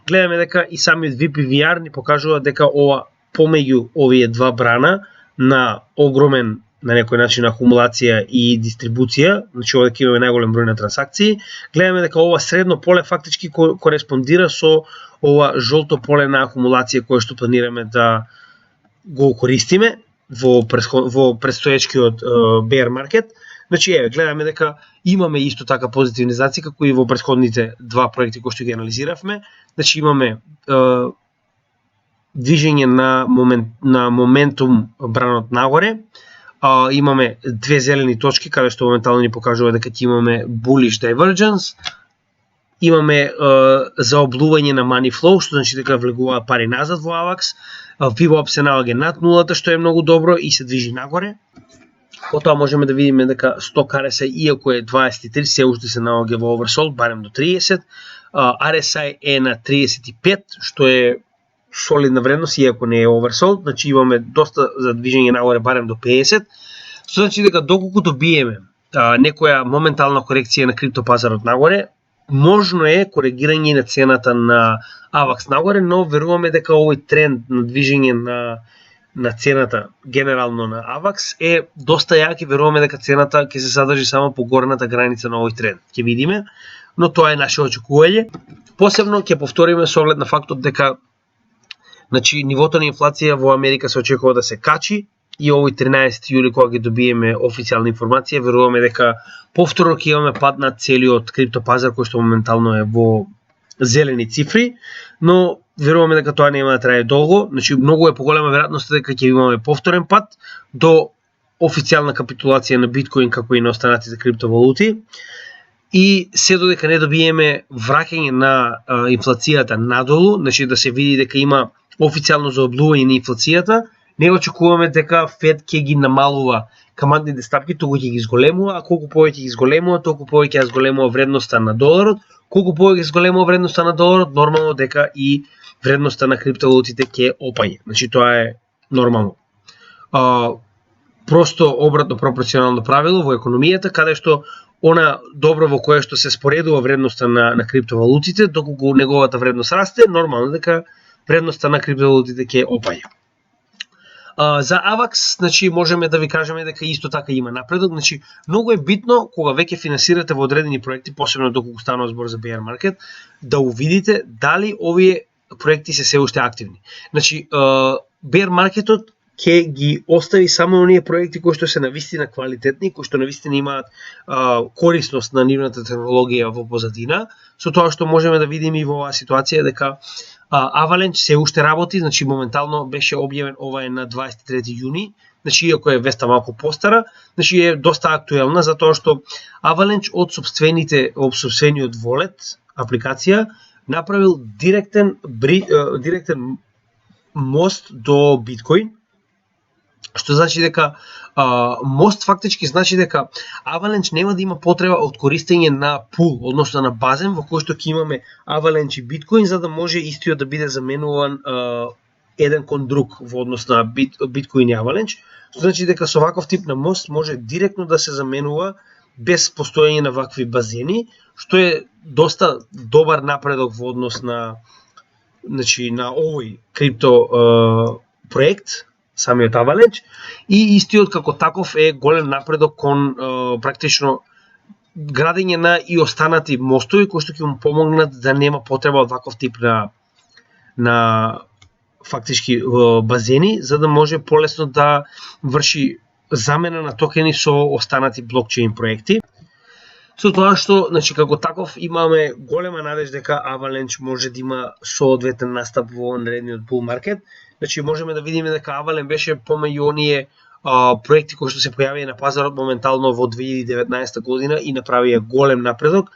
Гледаме дека и самиот VPVR ни покажува дека ова помеѓу овие два брана на огромен на некој начин акумулација и дистрибуција, значи овде ќе имаме најголем број на трансакции, гледаме дека ова средно поле фактички кореспондира со ова жолто поле на акумулација кое што планираме да го користиме во предстоечкиот bear market. Значи еве гледаме дека имаме исто така позитивни знаци како и во претходните два проекти кои што ги анализиравме. Значи имаме движење на моментум бранот нагоре. Имаме две зелени точки каде што моментално ни покажува дека ќе имаме bullish divergence. Имаме заоблување на money flow, што значи дека влегуваат пари назад во AVAX. VWAP се наоѓа над нулата, што е многу добро и се движи нагоре. Потоа можеме да видиме дека сток RSI, иако е 23, се уште се наоѓа во oversold, барем до 30. RSI е на 35, што е солидна вредност, иако не е oversold, значи имаме доста за движење нагоре барем до 50. Што значи дека доколку добиеме некоја моментална корекција на криптопазарот нагоре, можно е коригирање на цената на AVAX нагоре, но веруваме дека овој тренд на движење на цената генерално на AVAX е доста јак и веруваме дека цената ќе се задржи само по горната граница на овој тренд. Ќе видиме, но тоа е наше очекување. Посебно ќе повториме со оглед на фактот дека значи нивото на инфлација во Америка се очекува да се качи и овој 13 јули кога ќе добиеме официјална информација, веруваме дека повторно ќе имаме пад на целиот криптопазар кој што моментално е во зелени цифри, но веруваме дека тоа нема да трае долго, значи многу е поголема веројатноста дека ќе имаме повторен пат до официјална капитулација на биткоин како и на останатите криптовалути. И се додека не добиеме враќање на инфлацијата надолу, значи да се види дека има официјално заоблување на инфлацијата, не очекуваме дека Фед ќе ги намалува каматните стапки, туку ќе ги зголемува, а колку повеќе ги зголемува, толку повеќе ќе зголемува вредноста на доларот, колку повеќе зголемува вредноста на доларот, нормално дека и вредноста на криптовалутите ќе опаѓа. Значи тоа е нормално. Просто обратно пропорционално правило во економијата, каде што она добро во кое што се споредува вредноста на криптовалутите, доколку неговата вредност расте, нормално дека вредноста на криптовалутите ќе опаѓа. За AVAX, значи можеме да ви кажеме дека исто така има напредок, значи многу е битно кога веќе финансирате во одредени проекти, посебно доколку станува збор за bear market, да увидите дали овие проекти се уште активни. Значи bear marketот ќе ги остави само оние проекти кои што се навистина квалитетни, кои што навистина имаат корисност на нивната технологија во позадина, со тоа што можеме да видиме и во оваа ситуација дека Avalanche се уште работи, значи моментално беше објавен ова е на 23 јуни, значи иако е веста малку постара, значи е доста актуелна затоа што Avalanche од сопствениот wallet апликација направил директен мост до биткоин, што значи дека мост фактички значи дека Avalanche нема да има потреба од користење на пул, односно на базен во кој што ќе имаме Avalanche и биткоин за да може истиот да биде заменуван еден кон друг во однос на биткоин и Avalanche, што значи дека со ваков тип на мост може директно да се заменува без постоење на вакви базени, што е доста добар напредок во однос на значи на овој крипто проект, самиот Avalanche, и истиот како таков е голем напредок кон практично градење на и останати мостови кои што ќе му помогнат да нема потреба од ваков тип на на фактички базени, за да може полесно да врши замена на токени со останати блокчейн проекти. Со тоа што, значи, како таков имаме голема надеж дека Avalanche може да има соодветен настап во наредниот bull market. Значи, можеме да видиме дека Avalanche беше помеѓу оние проекти кои што се појавија на пазарот моментално во 2019 година и направија голем напредок,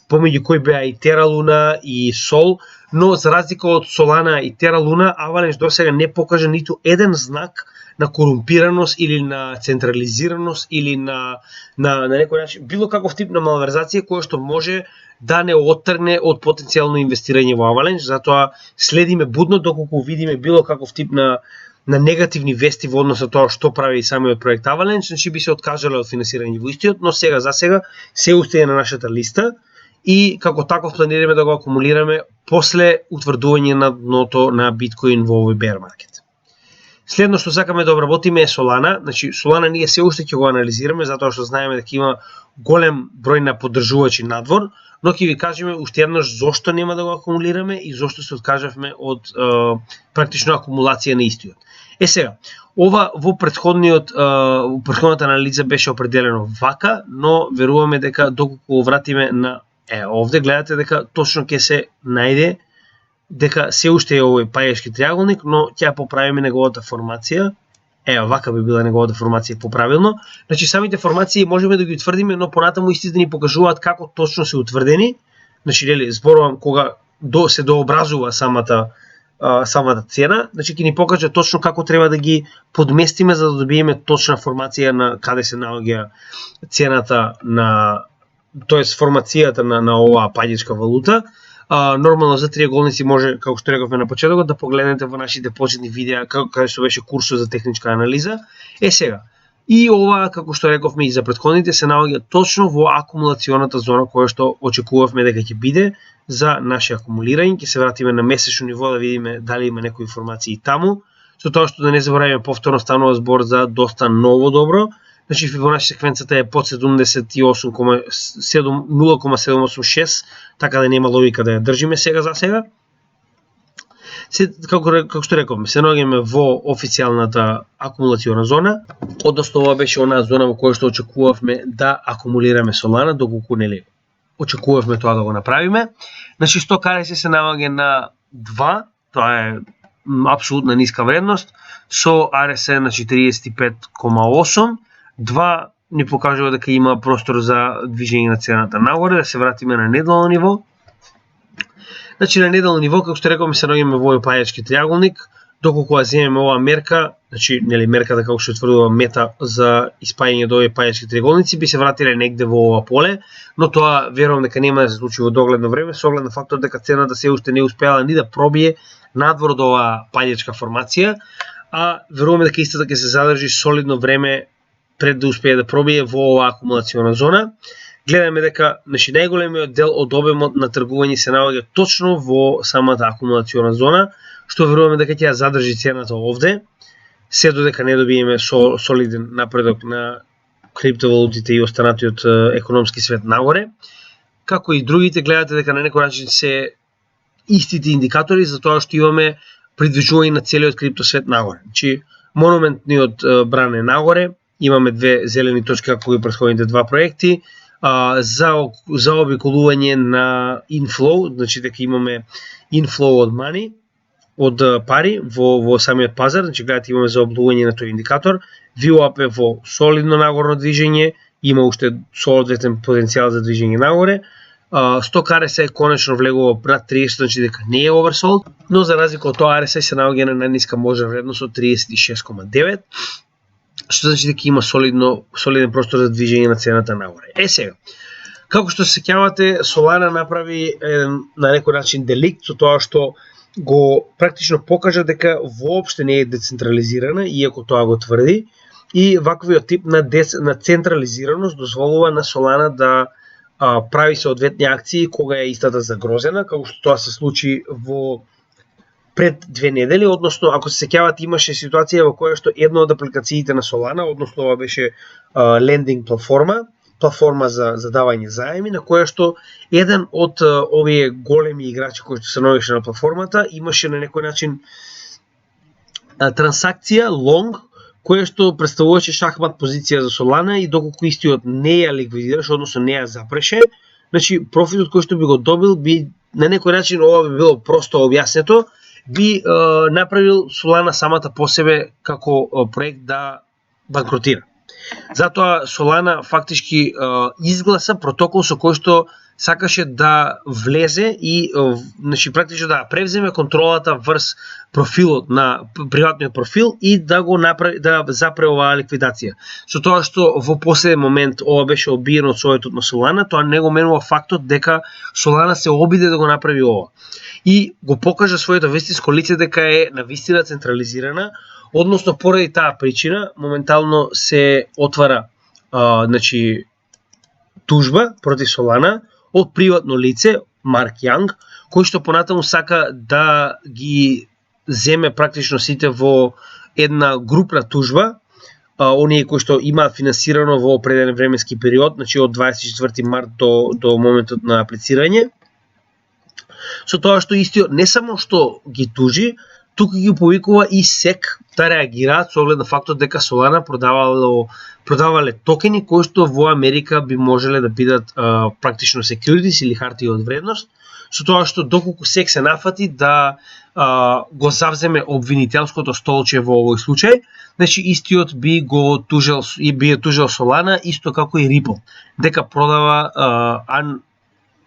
помеѓу кои беа и Terra Luna и Sol, но за разлика од Solana и Terra Luna, Avalanche досега не покажа ниту еден знак на корумпираност или на централизираност или на некој начин било каков тип на малверзација која што може да не оттргне од потенцијално инвестирање во Avalanche, затоа следиме будно доколку видиме било каков тип на негативни вести во однос на тоа што прави самиот проект Avalanche, значи би се откажале од финансирање во истиот, но сега за сега се уште е на нашата листа и како таков планираме да го акумулираме после утврдување на дното на биткоин во овој bear market. Следно што сакаме да обработиме е Solana. Значи Solana ние се уште ќе го анализираме затоа што знаеме дека има голем број на поддржувачи надвор, но ќе ви кажеме уште еднаш зошто нема да го акумулираме и зошто се откажавме од практично акумулација на истиот. Сега, ова во претходната анализа беше определено вака, но веруваме дека доколку вратиме на овде гледате дека точно ќе се најде дека се уште е овој пајачки триаголник, но ќе поправиме неговата формација. Вака би била неговата формација поправилно. Значи самите формации можеме да ги утврдиме, но понатаму истите да ни покажуваат како точно се утврдени. Значи нели зборувам кога се дообразува самата цена, значи ќе ни покаже точно како треба да ги подместиме за да добиеме точна формација на каде се наоѓа цената тоест формацијата на оваа паѓачка валута. Нормално за триаголници може, како што рековме на почетокот, да погледнете во нашите почетни видеа каде што беше курсот за техничка анализа. Сега, и ова, како што рековме и за претходните, се наоѓа точно во акумулационата зона која што очекувавме дека ќе биде за наше акумулирање. Ќе се вратиме на месечно ниво да видиме дали има некои информации таму. Со тоа што да не заборавиме повторно станува збор за доста ново добро. Значи Фибоначи секвенцата е под 0,786, така да нема логика да ја држиме сега за сега. Како што рековме, се наоѓаме во официјалната акумулациона зона, односно ова беше онаа зона во која што очекувавме да акумулираме Solana, доколку нели очекувавме тоа да го направиме. Значи 100 KRC се наоѓа на 2, тоа е апсолутна ниска вредност, со RSI на 45,8. 2 ни покажува дека има простор за движење на цената нагоре, да се вратиме на неделно ниво. Значи на неделно ниво, како што рековме, се наоѓаме во овој пајачки триаголник, доколку ја земеме оваа мерка, значи нели мерката како што тврдува мета за испаѓање до овој пајачки триаголници би се вратиле негде во ова поле, но тоа верувам дека нема да се случи во догледно време, со оглед на фактот дека цената се уште не успеала ни да пробие надвор од оваа пајачка формација, а веруваме дека истата ќе се задржи солидно време пред да успее да пробие во оваа акумулациона зона. Гледаме дека најголемиот дел од обемот на тргување се наоѓа точно во самата акумулациона зона, што веруваме дека ќе ја задржи цената овде, се додека не добиеме солиден напредок на криптовалутите и останатиот економски свет нагоре. Како и другите, гледате дека на некој начин се истите индикатори за тоа што имаме придвижување на целиот криптосвет нагоре. Значи, монументниот бран е нагоре, имаме две зелени точки како и претходните два проекти, за обиколување на inflow, значи дека имаме inflow од money, од пари во самиот пазар, значи гледате имаме за облување на тој индикатор, VWAP е во солидно нагорно движење, има уште соодветен потенцијал за движење нагоре, 100 RSI конечно влегува над 30, значи дека не е oversold, но за разлика од тоа RSI се наоѓа на најниска можна вредност од 36,9, што значи дека има солиден простор за движење на цената нагоре. Сега, како што се сеќавате, Solana направи на некој начин деликт со тоа што го практично покажа дека воопште не е децентрализирана, иако тоа го тврди, и ваквиот тип на централизираност дозволува на Solana да прави соодветни акции кога е истата загрозена, како што тоа се случи во пред 2 недели, односно ако се сеќавате имаше ситуација во која што една од апликациите на Solana, односно ова беше лендинг платформа, платформа за давање заеми, на која што еден од овие големи играчи кои што се наоѓаше на платформата имаше на некој начин трансакција лонг, која што представуваше шахмат позиција за Solana и доколку истиот не ја ликвидираше, односно не ја запреше, значи профитот кој што би го добил би на некој начин, ова би било просто објаснето, би направил Solana самата по себе како проект да банкротира. Затоа Solana фактички изгласа протокол со кој што сакаше да влезе и значи практично да превземе контролата врз профилот на приватниот профил и да го направи, да запре оваа ликвидација. Со тоа што во последен момент ова беше одбиено од советот на Solana, тоа не го менува фактот дека Solana се обиде да го направи ова и го покажа своето вистинско лице дека е навистина централизирана. Односно, поради таа причина, моментално се отвара значи, тужба против Solana од приватно лице, Марк Јанг, кој што понатаму сака да ги земе практично сите во една групна тужба, оние кои што имаат финансирано во определен временски период, значи од 24 март до моментот на аплицирање. Со тоа што истиот не само што ги тужи, тука ги повикува и СЕК да реагираат со оглед на фактот дека Solana продавале токени кои што во Америка би можеле да бидат практично securities или хартии од вредност, со тоа што доколку СЕК се нафати да го завземе обвинителското столче во овој случај, значи истиот би го тужел и би ја тужел Solana исто како и Ripple, дека продава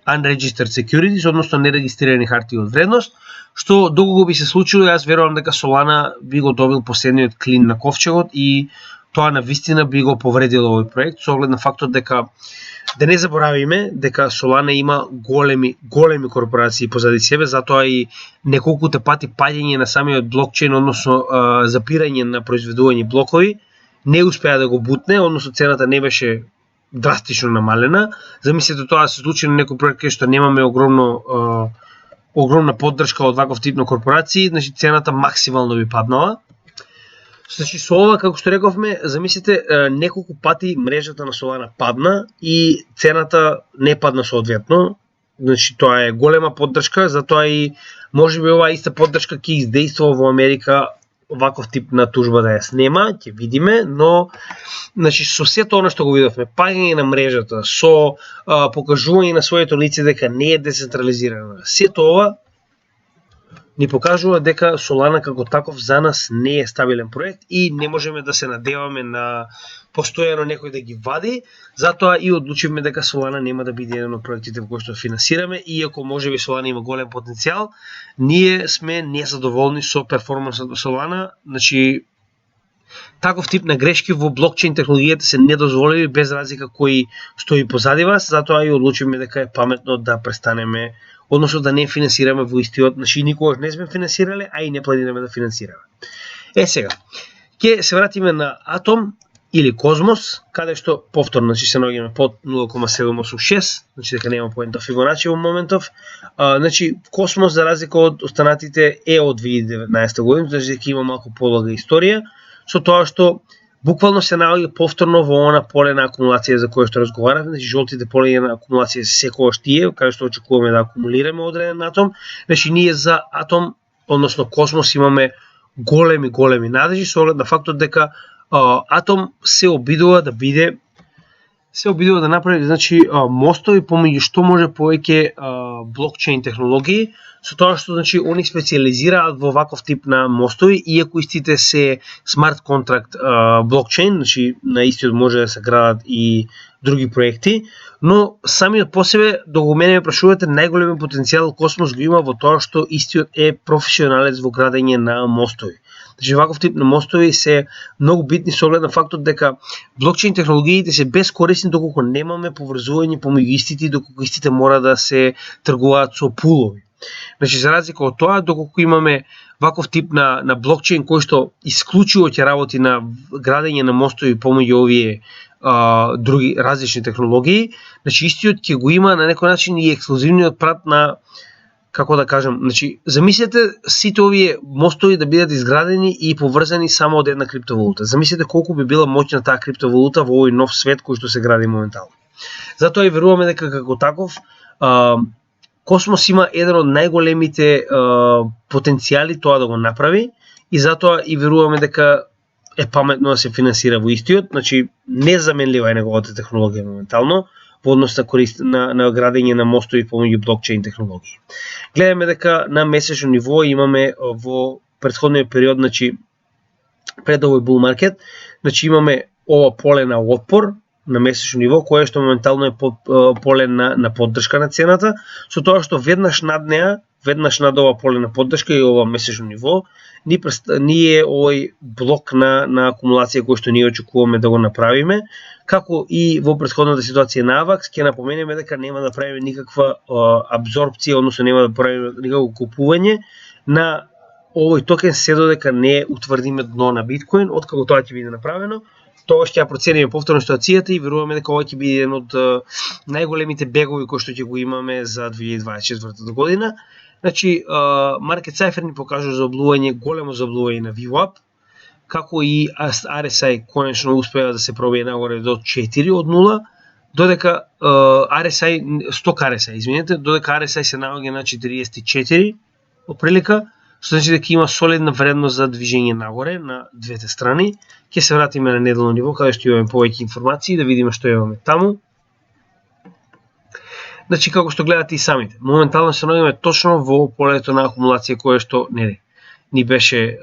unregistered securities, односно нерегистрирани хартии од вредност, што доколку би се случило, јас верувам дека Solana би го добил последниот клин на ковчегот и тоа навистина би го повредило овој проект, со оглед на фактот дека да не заборавиме дека Solana има големи корпорации позади себе, затоа и неколкуте пати паѓање на самиот блокчейн, односно запирање на произведување блокови, не успеа да го бутне, односно цената не беше драстично намалена. Замислете тоа се случи на некој проект кај што немаме огромна поддршка од ваков тип на корпорации, значи цената максимално би паднала. Значи со ова, како што рековме, замислете, неколку пати мрежата на Solana падна и цената не падна соодветно. Значи тоа е голема поддршка, затоа и можеби оваа иста поддршка ќе издействува во Америка ваков тип на тужба да ја снема, ќе видиме, но значи со сето она што го видовме, паѓање на мрежата, со покажување на своето лице дека не е децентрализирана, сето ова ни покажува дека Solana како таков за нас не е стабилен проект и не можеме да се надеваме на постојано некој да ги вади, затоа и одлучивме дека Solana нема да биде еден од проектите во кои што финансираме, иако можеби Solana има голем потенцијал, ние сме незадоволни со перформансот на Solana, значи таков тип на грешки во блокчейн технологијата се недозволиви без разлика кој стои позади вас, затоа и одлучивме дека е паметно да престанеме, односно да не финансираме во истиот, значи никогаш не сме финансирале, а и не планираме да финансираме. Сега, ќе се вратиме на Атом или Космос, каде што повторно се наоѓаме под 0,786, значи дека нема поент до Фибоначи во моментов. Значи Космос за разлика од останатите е од 2019 година, значи дека има малку подолга историја, со тоа што буквално се наоѓа повторно во она поле на акумулација за која што разговаравме, значи жолтите полења на акумулација се секогаш тие, каде што очекуваме да акумулираме одреден атом. Значи ние за Атом, односно Космос имаме големи надежи со оглед на фактот дека Атом се обидува да направи значи мостови помеѓу што може повеќе блокчейн технологии, со тоа што значи они специализираат во ваков тип на мостови, иако истите се смарт контракт блокчейн, значи на истиот може да се градат и други проекти, но самиот по себе, доколку мене ме прашувате, најголемиот потенцијал Космос го има во тоа што истиот е професионалец во градење на мостови. Значи ваков тип на мостови се многу битни со оглед на фактот дека блокчейн технологиите се бескорисни доколку немаме поврзување помеѓу истите, доколку истите мора да се тргуваат со пулови. Значи за разлика од тоа, доколку имаме ваков тип на блокчейн кој што исклучиво ќе работи на градење на мостови помеѓу овие други различни технологии, значи истиот ќе го има на некој начин и ексклузивниот прат на како да кажам, значи замислете сите овие мостови да бидат изградени и поврзани само од една криптовалута. Замислете колку би била моќна таа криптовалута во овој нов свет кој што се гради моментално. Затоа и веруваме дека како таков Космос има еден од најголемите потенцијали тоа да го направи и затоа и веруваме дека е паметно да се финансира во истиот, значи незаменлива е неговата технологија моментално во однос на градење на мостови помеѓу блокчейн технологии. Гледаме дека на месечно ниво имаме во претходниот период, значи пред овој bull market, значи имаме ова поле на отпор на месечно ниво, кое што моментално е поле на поддршка на цената, со тоа што веднаш над неа, веднаш над ова поле на поддршка и ова месечно ниво, ние овој блок на акумулација кој што ние очекуваме да го направиме, како и во претходната ситуација на AVAX, ќе напоменеме дека нема да правиме никаква абсорбција, односно нема да правиме никакво купување на овој токен се додека не утврдиме дно на биткоин. Откако тоа ќе биде направено, тоа ќе ја процениме повторно ситуацијата и веруваме дека ова ќе биде еден од најголемите бегови кои што ќе го имаме за 2024 година. Значи, Market Cypher ни покажува заблување, големо заблување на VWAP, како и RSI конечно успева да се пробие нагоре до 4 од 0, додека сток RSI, извинете, додека RSI се наоѓа на 44 отприлика, што значи дека има солидна вредност за движење нагоре на двете страни. Ќе се вратиме на неделно ниво, каде што имаме повеќе информации, да видиме што имаме таму. Значи, како што гледате и самите, моментално се наоѓаме точно во полето на акумулација кое што ни беше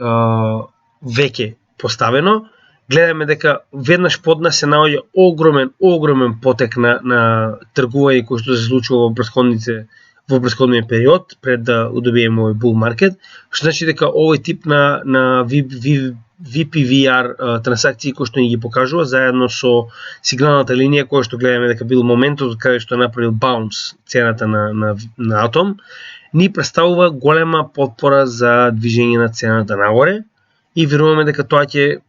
веќе поставено. Гледаме дека веднаш под нас се наоѓа огромен потек на тргување кој што се случува во претходниот период пред да удобиеме овој bull market, што значи дека овој тип на VPVR трансакции кои што ни ги покажува заедно со сигналната линија која што гледаме дека бил моментот каде што направил bounce цената на атом, ни представува голема потпора за движење на цената нагоре и веруваме дека тоа ќе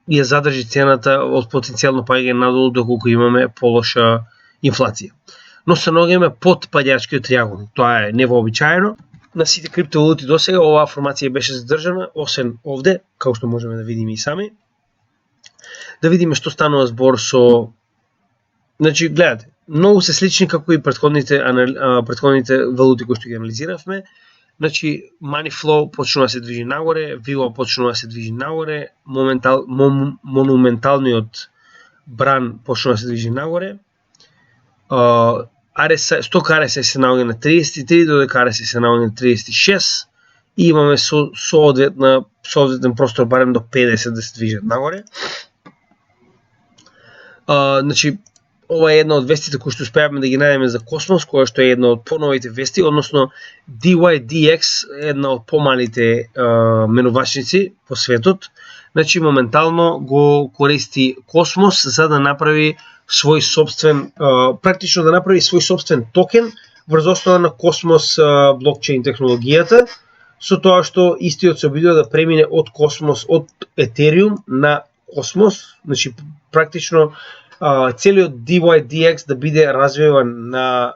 ја задржи цената од потенцијално паѓање надолу доколку имаме полоша инфлација. Но се наоѓаме под паѓачкиот триаголник. Тоа е невообичаено. На сите криптовалути досега оваа формација беше задржана, освен овде, како што можеме да видиме и сами. Да видиме што станува збор со... Значи, гледате, многу се слични како и претходните валути кои што ги анализиравме. Значи, money flow почнува да се движи нагоре, VWAP почнува да се движи нагоре, монументалниот бран почнува да се движи нагоре. Сток RSI се наоѓа на 33, додека RSI се наоѓа на 36 и имаме соодветен простор барем до 50 да се движат нагоре. Значи, ова е една од вестите кои што успеавме да ги најдеме за Космос, која што е една од поновите вести, односно DYDX е една од помалите менувачници по светот. Значи, моментално го користи Космос за да направи свој собствен, практично да направи свој собствен токен врз основа на Космос блокчейн технологијата, со тоа што истиот се обидува да премине од Космос, од Етериум на Космос, значи практично целиот DYDX да биде развиван на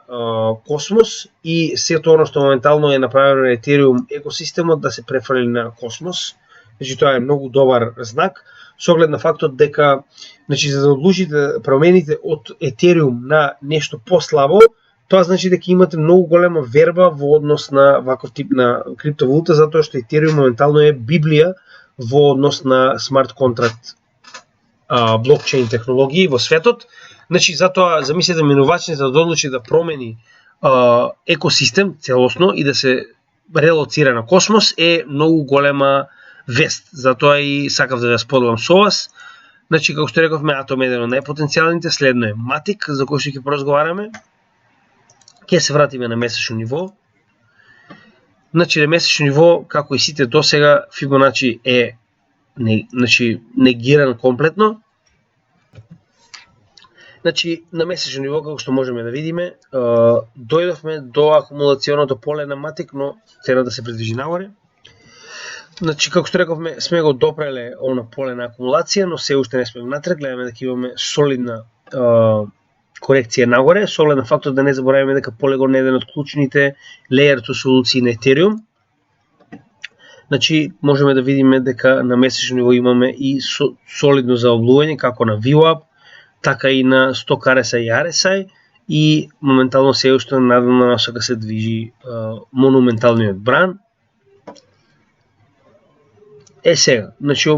Космос и сето оно што моментално е направено на Етериум екосистемот да се префрли на Космос. Значи тоа е многу добар знак, со оглед на фактот дека, значи, за да одлучите да промените од Етериум на нешто послабо, тоа значи дека имате многу голема верба во однос на ваков тип на криптовалута, затоа што Етериум моментално е библија во однос на смарт контракт блокчейн технологии во светот. Значи, затоа замислете менувачница да одлучи да промени екосистем целосно и да се релоцира на Космос е многу голема вест. Затоа и сакав да ја споделам со вас. Значи, како што рековме, Атом е еден од најпотенцијалните, следно е Матик, за кој што ќе поразговараме. Ќе се вратиме на месечно ниво. Значи, на месечно ниво, како и сите досега, Фибоначи е негиран комплетно. Значи, на месечно ниво, како што можеме да видиме, дојдовме до акумулационото поле на Матик, но цената се придвижи нагоре. Значи, како што рековме, сме го допреле она поле на акумулација, но се уште не сме натрек, гледаме дека имаме солидна корекција нагоре, со оглед на фактот да не забораваме дека Polygon е еден од клучните Layer 2 солуции на Ethereum. Значи, можеме да видиме дека на месечно ниво имаме и солидно заоблување, како на VWAP, така и на Stock RSI и RSI, и моментално се уште надолна насока се движи монументалниот бран. Сега, значи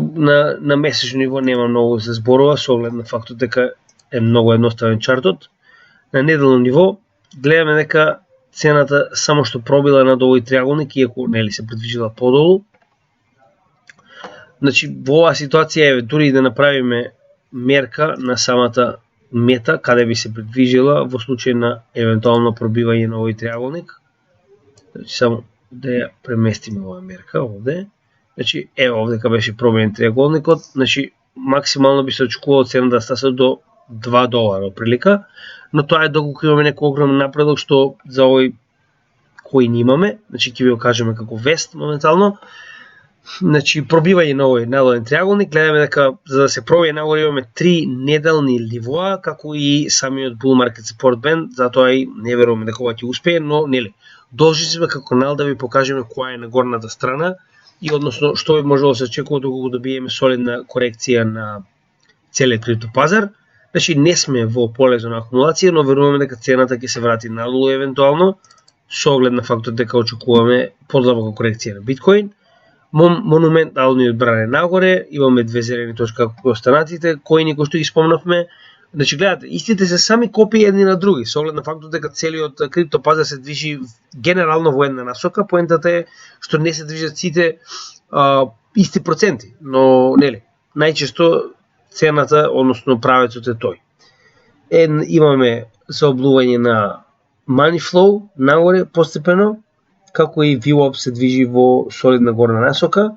на месечно ниво нема многу да се зборува со оглед на фактот дека е многу едноставен чартот. На неделно ниво гледаме дека цената само што пробила над овој триаголник, иако нели се придвижила подолу. Значи во оваа ситуација е дури да направиме мерка на самата мета каде би се придвижила во случај на евентуално пробивање на овој триаголник. Значи само да ја преместиме оваа мерка овде. Значи ево овдека беше пробиен триаголникот, значи максимално би се очекувало цена да стасе до $2 прилика, но тоа е доколку имаме некој огромен напредок што за овој кој не имаме, значи ќе ви го кажеме како вест моментално. Значи пробивање на овој надолен триаголник, гледаме дека за да се пробие нагоре имаме 3 неделни ливоа, како и самиот bull market support band, затоа и не веруваме дека ова ќе успее, но нели должни сме како канал да ви покажеме која е на горната страна и односно што би можело да се очекува доколку добиеме солидна корекција на целиот криптопазар. Значи не сме во поле за акумулација, но веруваме дека цената ќе се врати надолу евентуално со оглед на фактот дека очекуваме подлабока корекција на биткоин. Монументалниот бран е нагоре, имаме две зелени точки како останатите коини кои што ги спомнавме. Значи гледате, истите се сами копии едни на други, со оглед на фактот дека целиот криптопазар се движи генерално во една насока. Поентата е што не се движат сите исти проценти, но нели најчесто цената, односно правецот е тој. Имаме заоблување на money flow нагоре постепено, како и VWAP се движи во солидна горна насока.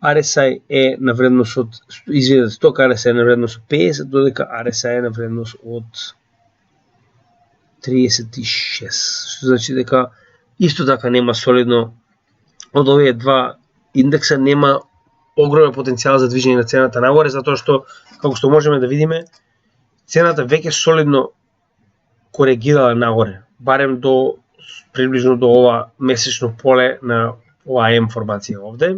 RSI е на вредност од, Stock RSI е на вредност од 50, додека RSI е на вредност од 36, што значи дека исто така нема солидно од овие два индекса, нема огромен потенцијал за движење на цената нагоре, затоа што, како што можеме да видиме, цената веќе солидно коригирала нагоре, барем до приближно до ова месечно поле на ова М формација овде.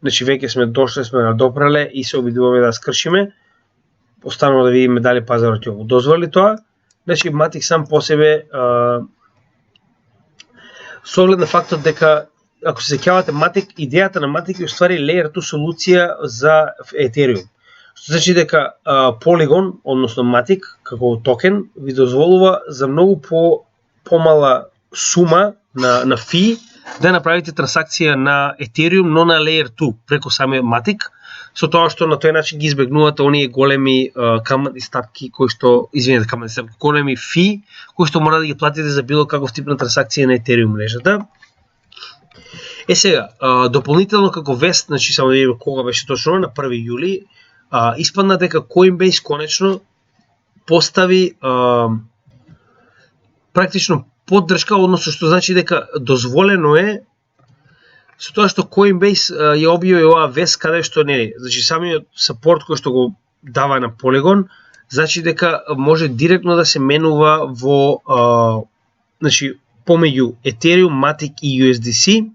Значи веќе сме дошли, сме надопрале и се обидуваме да скршиме. Останува да видиме дали пазарот ќе го дозволи тоа. Значи Matic сам по себе со оглед на фактот дека ако се сеќавате Matic, идејата на Matic е уствари Layer 2 солуција за Ethereum. Што значи дека Polygon, односно Matic, како токен, ви дозволува за многу помала сума на фи да направите трансакција на Ethereum, но на Layer 2 преку самиот Matic, со тоа што на тој начин ги избегнувате оние големи каматни стапки кои што, големи фи кои што мора да ги платите за било каков тип на трансакција на Ethereum мрежата. Сега, дополнително како вест, значи само да видиме кога беше точно, на 1 јули, испадна дека Coinbase конечно постави практично поддршка, односно што значи дека дозволено е со тоа што Coinbase ја објави оваа вест каде што нели, значи самиот сапорт кој што го дава на Polygon, значи дека може директно да се менува во значи помеѓу Ethereum, Matic и USDC,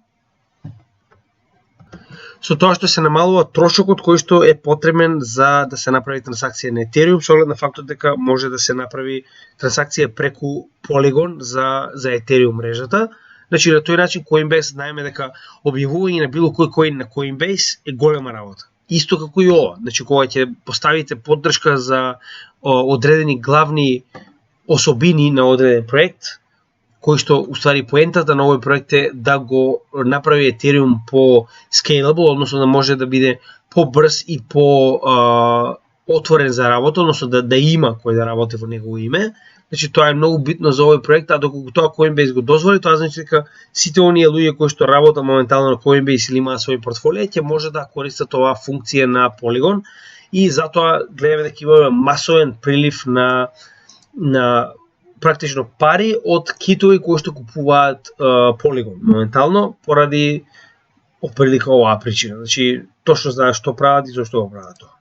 со тоа што се намалува трошокот кој што е потребен за да се направи трансакција на Ethereum, со оглед на фактот дека може да се направи трансакција преку Polygon за Ethereum мрежата. Значи на тој начин Coinbase знаеме дека објавување на било кој коин на Coinbase е голема работа. Исто како и ова, значи кога ќе поставите поддршка за одредени главни особини на одреден проект, кој што уствари поентата на овој проект е да го направи Ethereum по scalable, односно да може да биде побрз и по отворен за работа, односно да има кој да работи во негово име. Значи тоа е многу битно за овој проект, а доколку тоа Coinbase го дозволи, тоа значи дека сите оние луѓе кои што работат моментално на Coinbase или имаат своји портфолија ќе може да користат оваа функција на Polygon и затоа гледаме дека имаме масовен прилив на практично пари од китови кои што купуваат Polygon моментално поради оприлика оваа причина. Значи точно знаат што прават и зошто го прават тоа.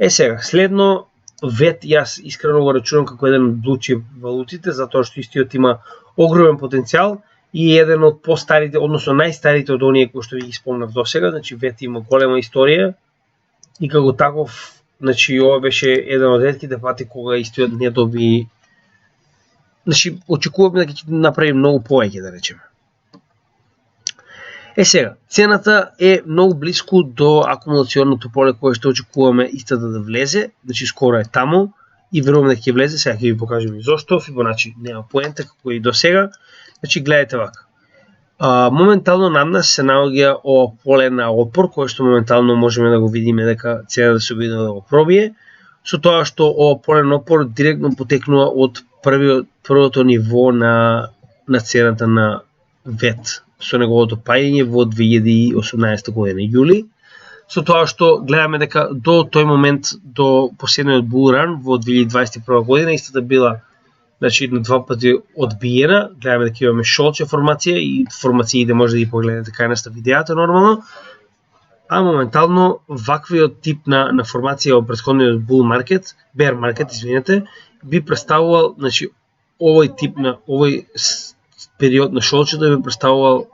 Сега, следно ВЕТ јас искрено го рачунам како еден од blue chip валутите, затоа што истиот има огромен потенцијал и еден од постарите, односно најстарите од оние кои што ви ги спомнав досега, значи ВЕТ има голема историја и како таков, значи ова беше еден од ретките пати кога истиот не доби, значи очекуваме дека ќе направи многу повеќе, да речеме. Сега, цената е многу близко до акумулационото поле кое што очекуваме истата да влезе, значи скоро е таму и верувам дека ќе влезе, сега ќе ви покажам и зошто, Фибоначи нема поента како и до сега. Значи гледате вака. Моментално над нас се наоѓа ова поле на отпор, кое што моментално можеме да го видиме дека цена да се обиде да го пробие, со тоа што ова поле на отпор директно потекнува од првото ниво на цената на ВЕТ со неговото паѓање во 2018 година јули, со тоа што гледаме дека до тој момент, до последниот bull run во 2021 година, истата била, значи, на два пати одбиена. Гледаме дека имаме шолче формација и формациите може да ги погледнете кај нас на видеото нормално, а моментално ваквиот тип на формација во претходниот bull market, bear market, извинете, би представувал, значи, овој тип на овој период на шолчето би представувал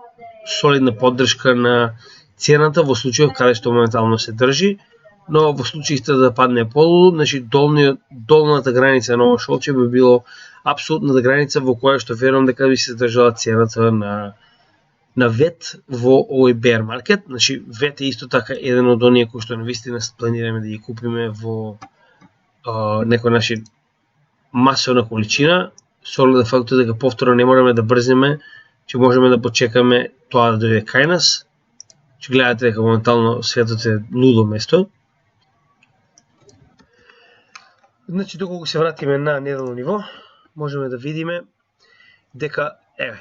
солидна поддршка на цената во случајот каде што моментално се држи, но во случаите да падне полу, значи долната граница на ова шолче би било апсолутната граница во која што верувам дека би се држала цената на ВЕТ во овој bear market. Значи ВЕТ е исто така еден од оние кои што навистина планираме да ги купиме во некој начин масовна количина, со оглед на фактот дека повторно не мораме да брземе, че можеме да почекаме тоа да дојде кај нас. Че гледате дека моментално светот е лудо место. Значи доколку се вратиме на неделно ниво, можеме да видиме дека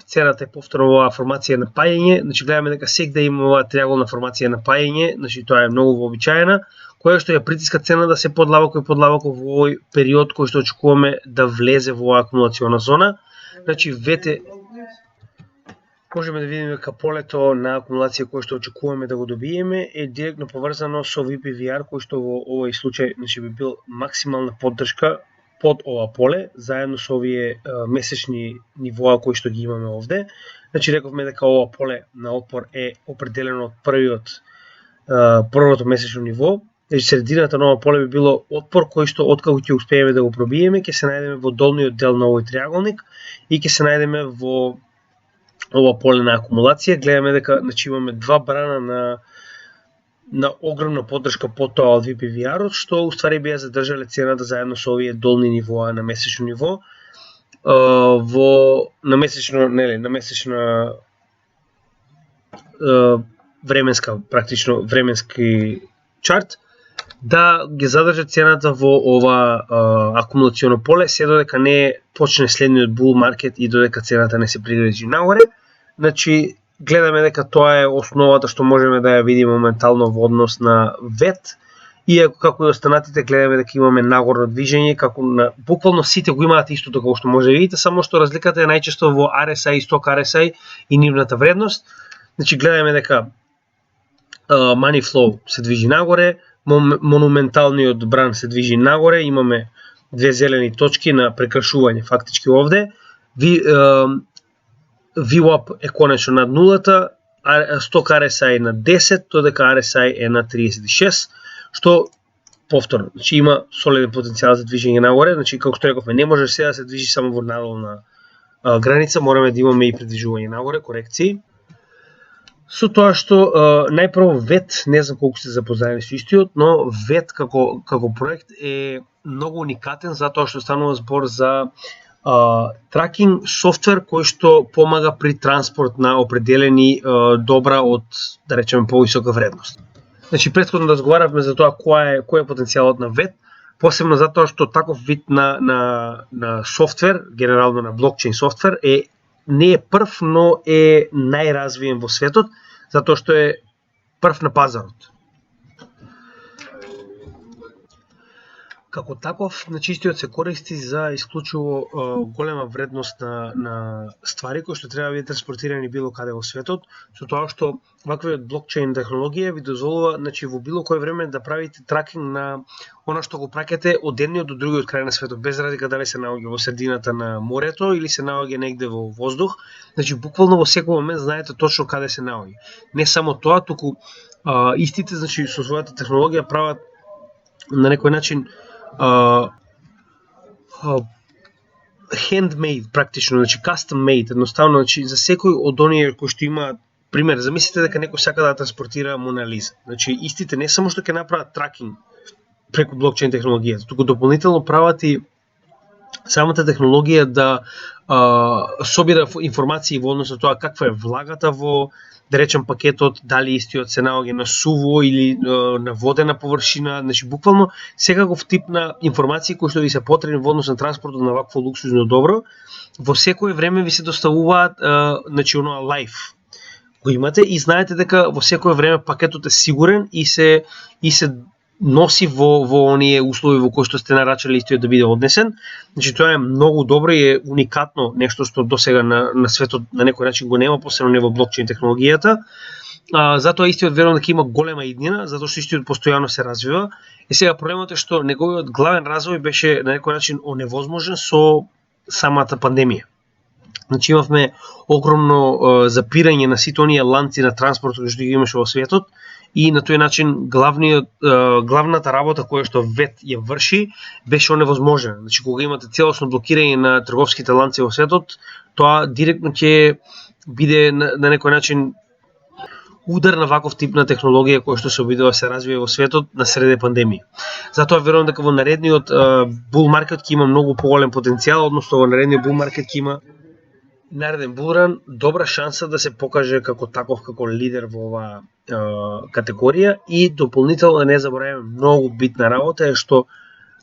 цената е повторно оваа формација на паѓање, значи гледаме дека сегде има оваа триаголна формација на паѓање, значи тоа е многу вообичаена, која што ја притиска цена да се подлабоко и подлабоко во овој период кој што очекуваме да влезе во оваа акумулациона зона. Значи вете можеме да видиме дека полето на акумулација кој што очекуваме да го добиеме е директно поврзано со VPVR кој што во овој случај, значи, би бил максимална поддршка под ова поле, заедно со овие месечни нивоа кои што ги имаме овде. Значи рековме дека ова поле на отпор е определено од првото месечно ниво. Значи средината на ова поле би било отпор кој што откако ќе успееме да го пробиеме, ќе се најдеме во долниот дел на овој триаголник и ќе се најдеме во ова поле на акумулација. Гледаме дека, значи, имаме два брана на огромна поддршка под тоа од VPVR-от, што уствари би ја задржале цената заедно со овие долни нивоа на месечно ниво. На месечна временска, практично временски чарт, да ги задржат цената во ова акумулационо поле, се додека не почне следниот bull market и додека цената не се пригрижи нагоре. Значи, гледаме дека тоа е основата што можеме да ја видиме моментално во однос на ВЕТ, иако како и останатите гледаме дека имаме нагорно движење, како буквално сите го имаат истото како што може да видите, само што разликата е најчесто во RSI и сток RSI и нивната вредност. Значи, гледаме дека Money Flow се движи нагоре, монументалниот бран се движи нагоре, имаме две зелени точки на прекршување фактички овде. VWAP е конечно над нулата, сток RSI на 10, додека RSI е на 36, што повторно, значи има солиден потенцијал за движење нагоре. Значи како што рековме, не може сега да се движи само во надолна граница, мораме да имаме и придвижување нагоре, корекции. Со тоа што најпрво ВЕТ, не знам колку сте запознаени со истиот, но ВЕТ како проект е многу уникатен затоа што станува збор за тракинг софтвер кој што помага при транспорт на определени добра од, да речеме, повисока вредност. Значи претходно разговаравме за тоа кој е потенцијалот на ВЕТ, посебно затоа што таков вид на софтвер, генерално на блокчейн софтвер, не е прв, но е најразвиен во светот, затоа што е прв на пазарот. Како таков, значи истиот се користи за исклучиво голема вредност на ствари кои што треба да бидат транспортирани било каде во светот, со тоа што ваквиот блокчейн технологија ви дозволува, значи во било кое време да правите тракинг на она што го праќате од едниот до другиот крај на светот, без разлика дали се наоѓа во средината на морето или се наоѓа негде во воздух. Значи буквално во секој момент знаете точно каде се наоѓа. Не само тоа, туку истите, значи со својата технологија прават на некој начин handmade практично, значи custom made, едноставно, значи за секој од оние кои што има, пример, замислите дека некој сака да транспортира Мона Лиза. Значи истите не само што ќе направат тракинг преку блокчейн технологијата, туку дополнително прават и самата технологија да собира информации во однос на тоа каква е влагата во, да речем, пакетот, дали истиот се наоѓа на суво или на водена површина, значи буквално секаков тип на информации кои што ви се потребни во однос на транспортот на вакво луксузно добро, во секое време ви се доставуваат, значи оноа лайф го имате и знаете дека во секое време пакетот е сигурен и се носи во оние услови во кои што сте нарачале истиот да биде однесен. Значи тоа е многу добро и е уникатно нешто што досега на светот на некој начин го нема, посебно не во блокчейн технологијата. Затоа истиот верувам дека има голема иднина, затоа што истиот постојано се развива. И сега проблемот е што неговиот главен развој беше на некој начин оневозможен со самата пандемија. Значи имавме огромно запирање на сите оние ланци на транспортот што ги имаше во светот и на тој начин главната работа која што ВЕТ ја врши беше оневозможена. Значи кога имате целосно блокирање на трговските ланци во светот, тоа директно ќе биде на некој начин удар на ваков тип на технологија која што се обидува се развива во светот на среде пандемија. Затоа верувам дека во наредниот бул маркет ќе има многу поголем потенцијал, односно во наредниот бул маркет ќе има нареден булран добра шанса да се покаже како таков, како лидер во оваа категорија и дополнително не забораваме многу битна работа е што,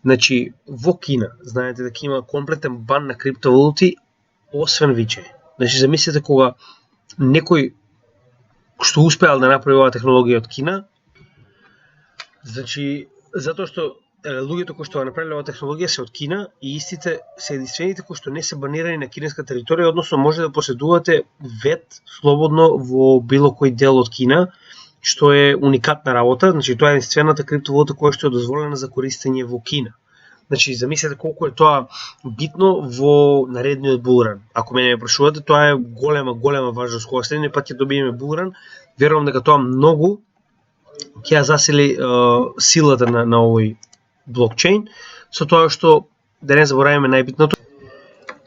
значи, во Кина, знаете дека има комплетен бан на криптовалути освен вичење. Значи замислете кога некој што успеал да направи оваа технологија од Кина, значи затоа што луѓето кои што ја направиле оваа технологија се од Кина и истите се единствените кои што не се банирани на кинеска територија, односно може да поседувате ВЕТ слободно во било кој дел од Кина, што е уникатна работа. Значи тоа е единствената криптовалута која што е дозволена за користење во Кина. Значи замислете колку е тоа битно во наредниот булран. Ако мене ме прашувате, тоа е голема важност. Кога следниот пат ќе добиеме булран, верувам дека тоа многу ќе ја засили силата на овој блокчейн, со тоа што да не забораваме најбитното.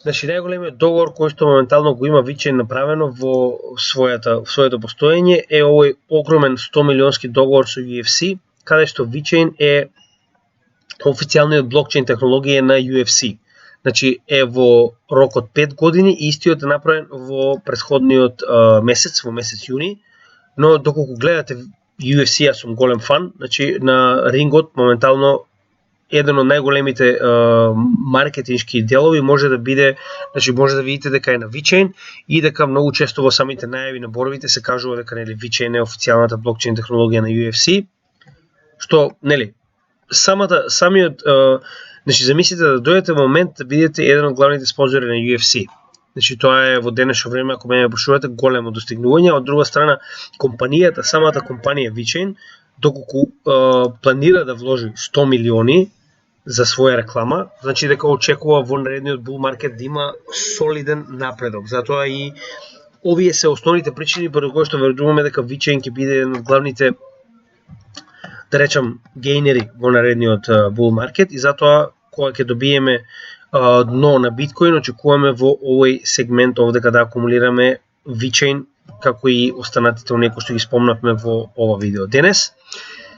Значи најголемиот договор кој што моментално го има вичење направено во своето постоење е овој огромен 100 милионски договор со UFC, каде што вичење е официјалниот блокчейн технологија на UFC. Значи е во рок од 5 години и истиот е направен во претходниот месец, во месец јуни, но доколку гледате UFC, јас сум голем фан, значи на рингот моментално еден од најголемите маркетиншки делови може да биде, значи може да видите дека е на вичејн и дека многу често во самите најави на боровите се кажува дека нели вичејн е официјалната блокчейн технологија на UFC, што нели самиот значи замислите да дојдете во момент да бидете еден од главните спонзори на UFC. Значи тоа е во денешно време, ако ме прашувате, големо достигнување. Од друга страна, компанијата, самата компанија вичејн, доколку планира да вложи 100 милиони за своја реклама, значи дека очекува во наредниот бул маркет да има солиден напредок. Затоа и овие се основните причини поради кои што веруваме дека вичејн ќе биде еден од главните, да речам, гейнери во наредниот бул маркет и затоа кога ќе добиеме дно на биткоин, очекуваме во овој сегмент овде да акумулираме вичејн како и останатите оние кои што ги спомнавме во ова видео денес.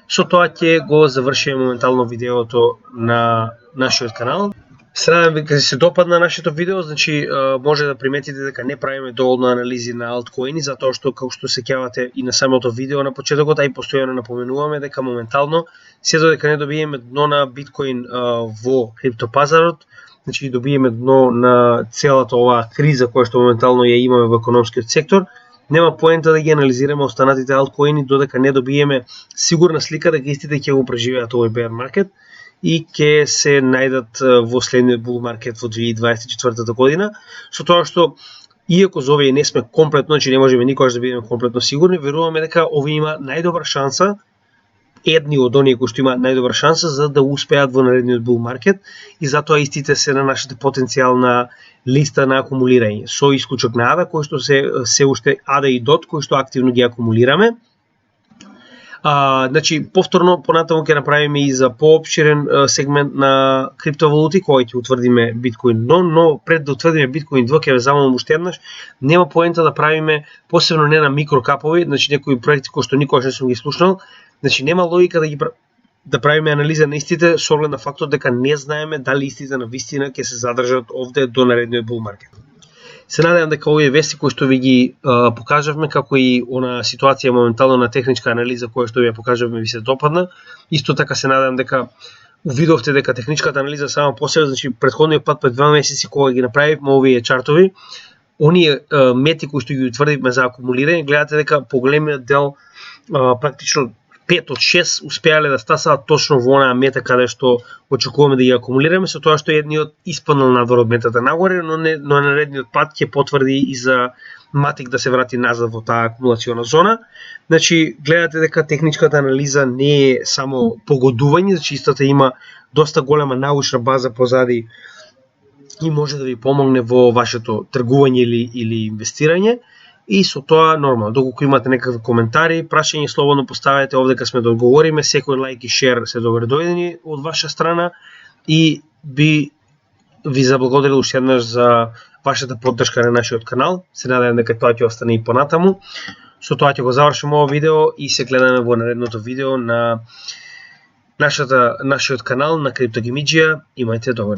Со тоа ќе го завршиме моментално видеото на нашиот канал. Се надевам дека се допадна нашето видео, значи може да приметите дека не правиме доволно анализи на алткоини, затоа што како што се сеќавате и на самото видео на почетокот, а и постојано напоменуваме дека моментално се додека не добиеме дно на биткоин во криптопазарот, значи добиеме дно на целата оваа криза која што моментално ја имаме во економскиот сектор, нема поента да ги анализираме останатите алткоини додека не добиеме сигурна слика дека истите ќе го преживеат овој bear market и ќе се најдат во следниот bull market во 2024 година, со тоа што иако за овие не сме комплетно, значи не можеме никогаш да бидеме комплетно сигурни, веруваме дека овие има најдобра шанса, едни од оние кои што имаат најдобра шанса за да успеат во наредниот bull market, и затоа истите се на нашата потенцијална листа на акумулирање, со исклучок на ADA, кои што се уште ADA и DOT, кои што активно ги акумулираме. Значи, повторно, понатаму ќе направиме и за поопширен сегмент на криптовалути, кога ќе утврдиме биткоин, но пред да утврдиме биткоин 2, ќе ве замолам уште еднаш, нема поента да правиме, посебно не на микрокапови, значи некои проекти кои што никогаш не сум ги слушнал, значи нема логика да правиме анализа на истите со оглед на фактот дека не знаеме дали истите на вистина ќе се задржат овде до наредниот bull market. Се надевам дека овие вести кои што ви ги покажавме, како и она ситуација моментално на техничка анализа која што ви ја покажавме, ви се допадна. Исто така се надевам дека увидовте дека техничката анализа сама по себе, значи претходниот пат пред 2 месеци кога ги направивме овие чартови, оние мети кои што ги утврдивме за акумулирање, гледате дека поголемиот дел практично 5 од 6 успеале да стасаат точно во онаа мета каде што очекуваме да ги акумулираме, со тоа што едниот испаднал надвор од метата нагоре, но наредниот пат ќе потврди и за Матик да се врати назад во таа акумулациона зона. Значи, гледате дека техничката анализа не е само погодување, значи истата има доста голема научна база позади и може да ви помогне во вашето тргување или инвестирање. И со тоа нормално, доколку имате некакви коментари, прашање, слободно поставете, овдека сме да одговориме, секој лайк и шер се добре дојдени од ваша страна и би ви заблагодарил уште еднаш за вашата поддршка на нашиот канал. Се надевам дека тоа ќе остане и понатаму. Со тоа ќе го завршим ова видео и се гледаме во наредното видео на нашиот канал на Криптогемиџија. Имајте добар ден.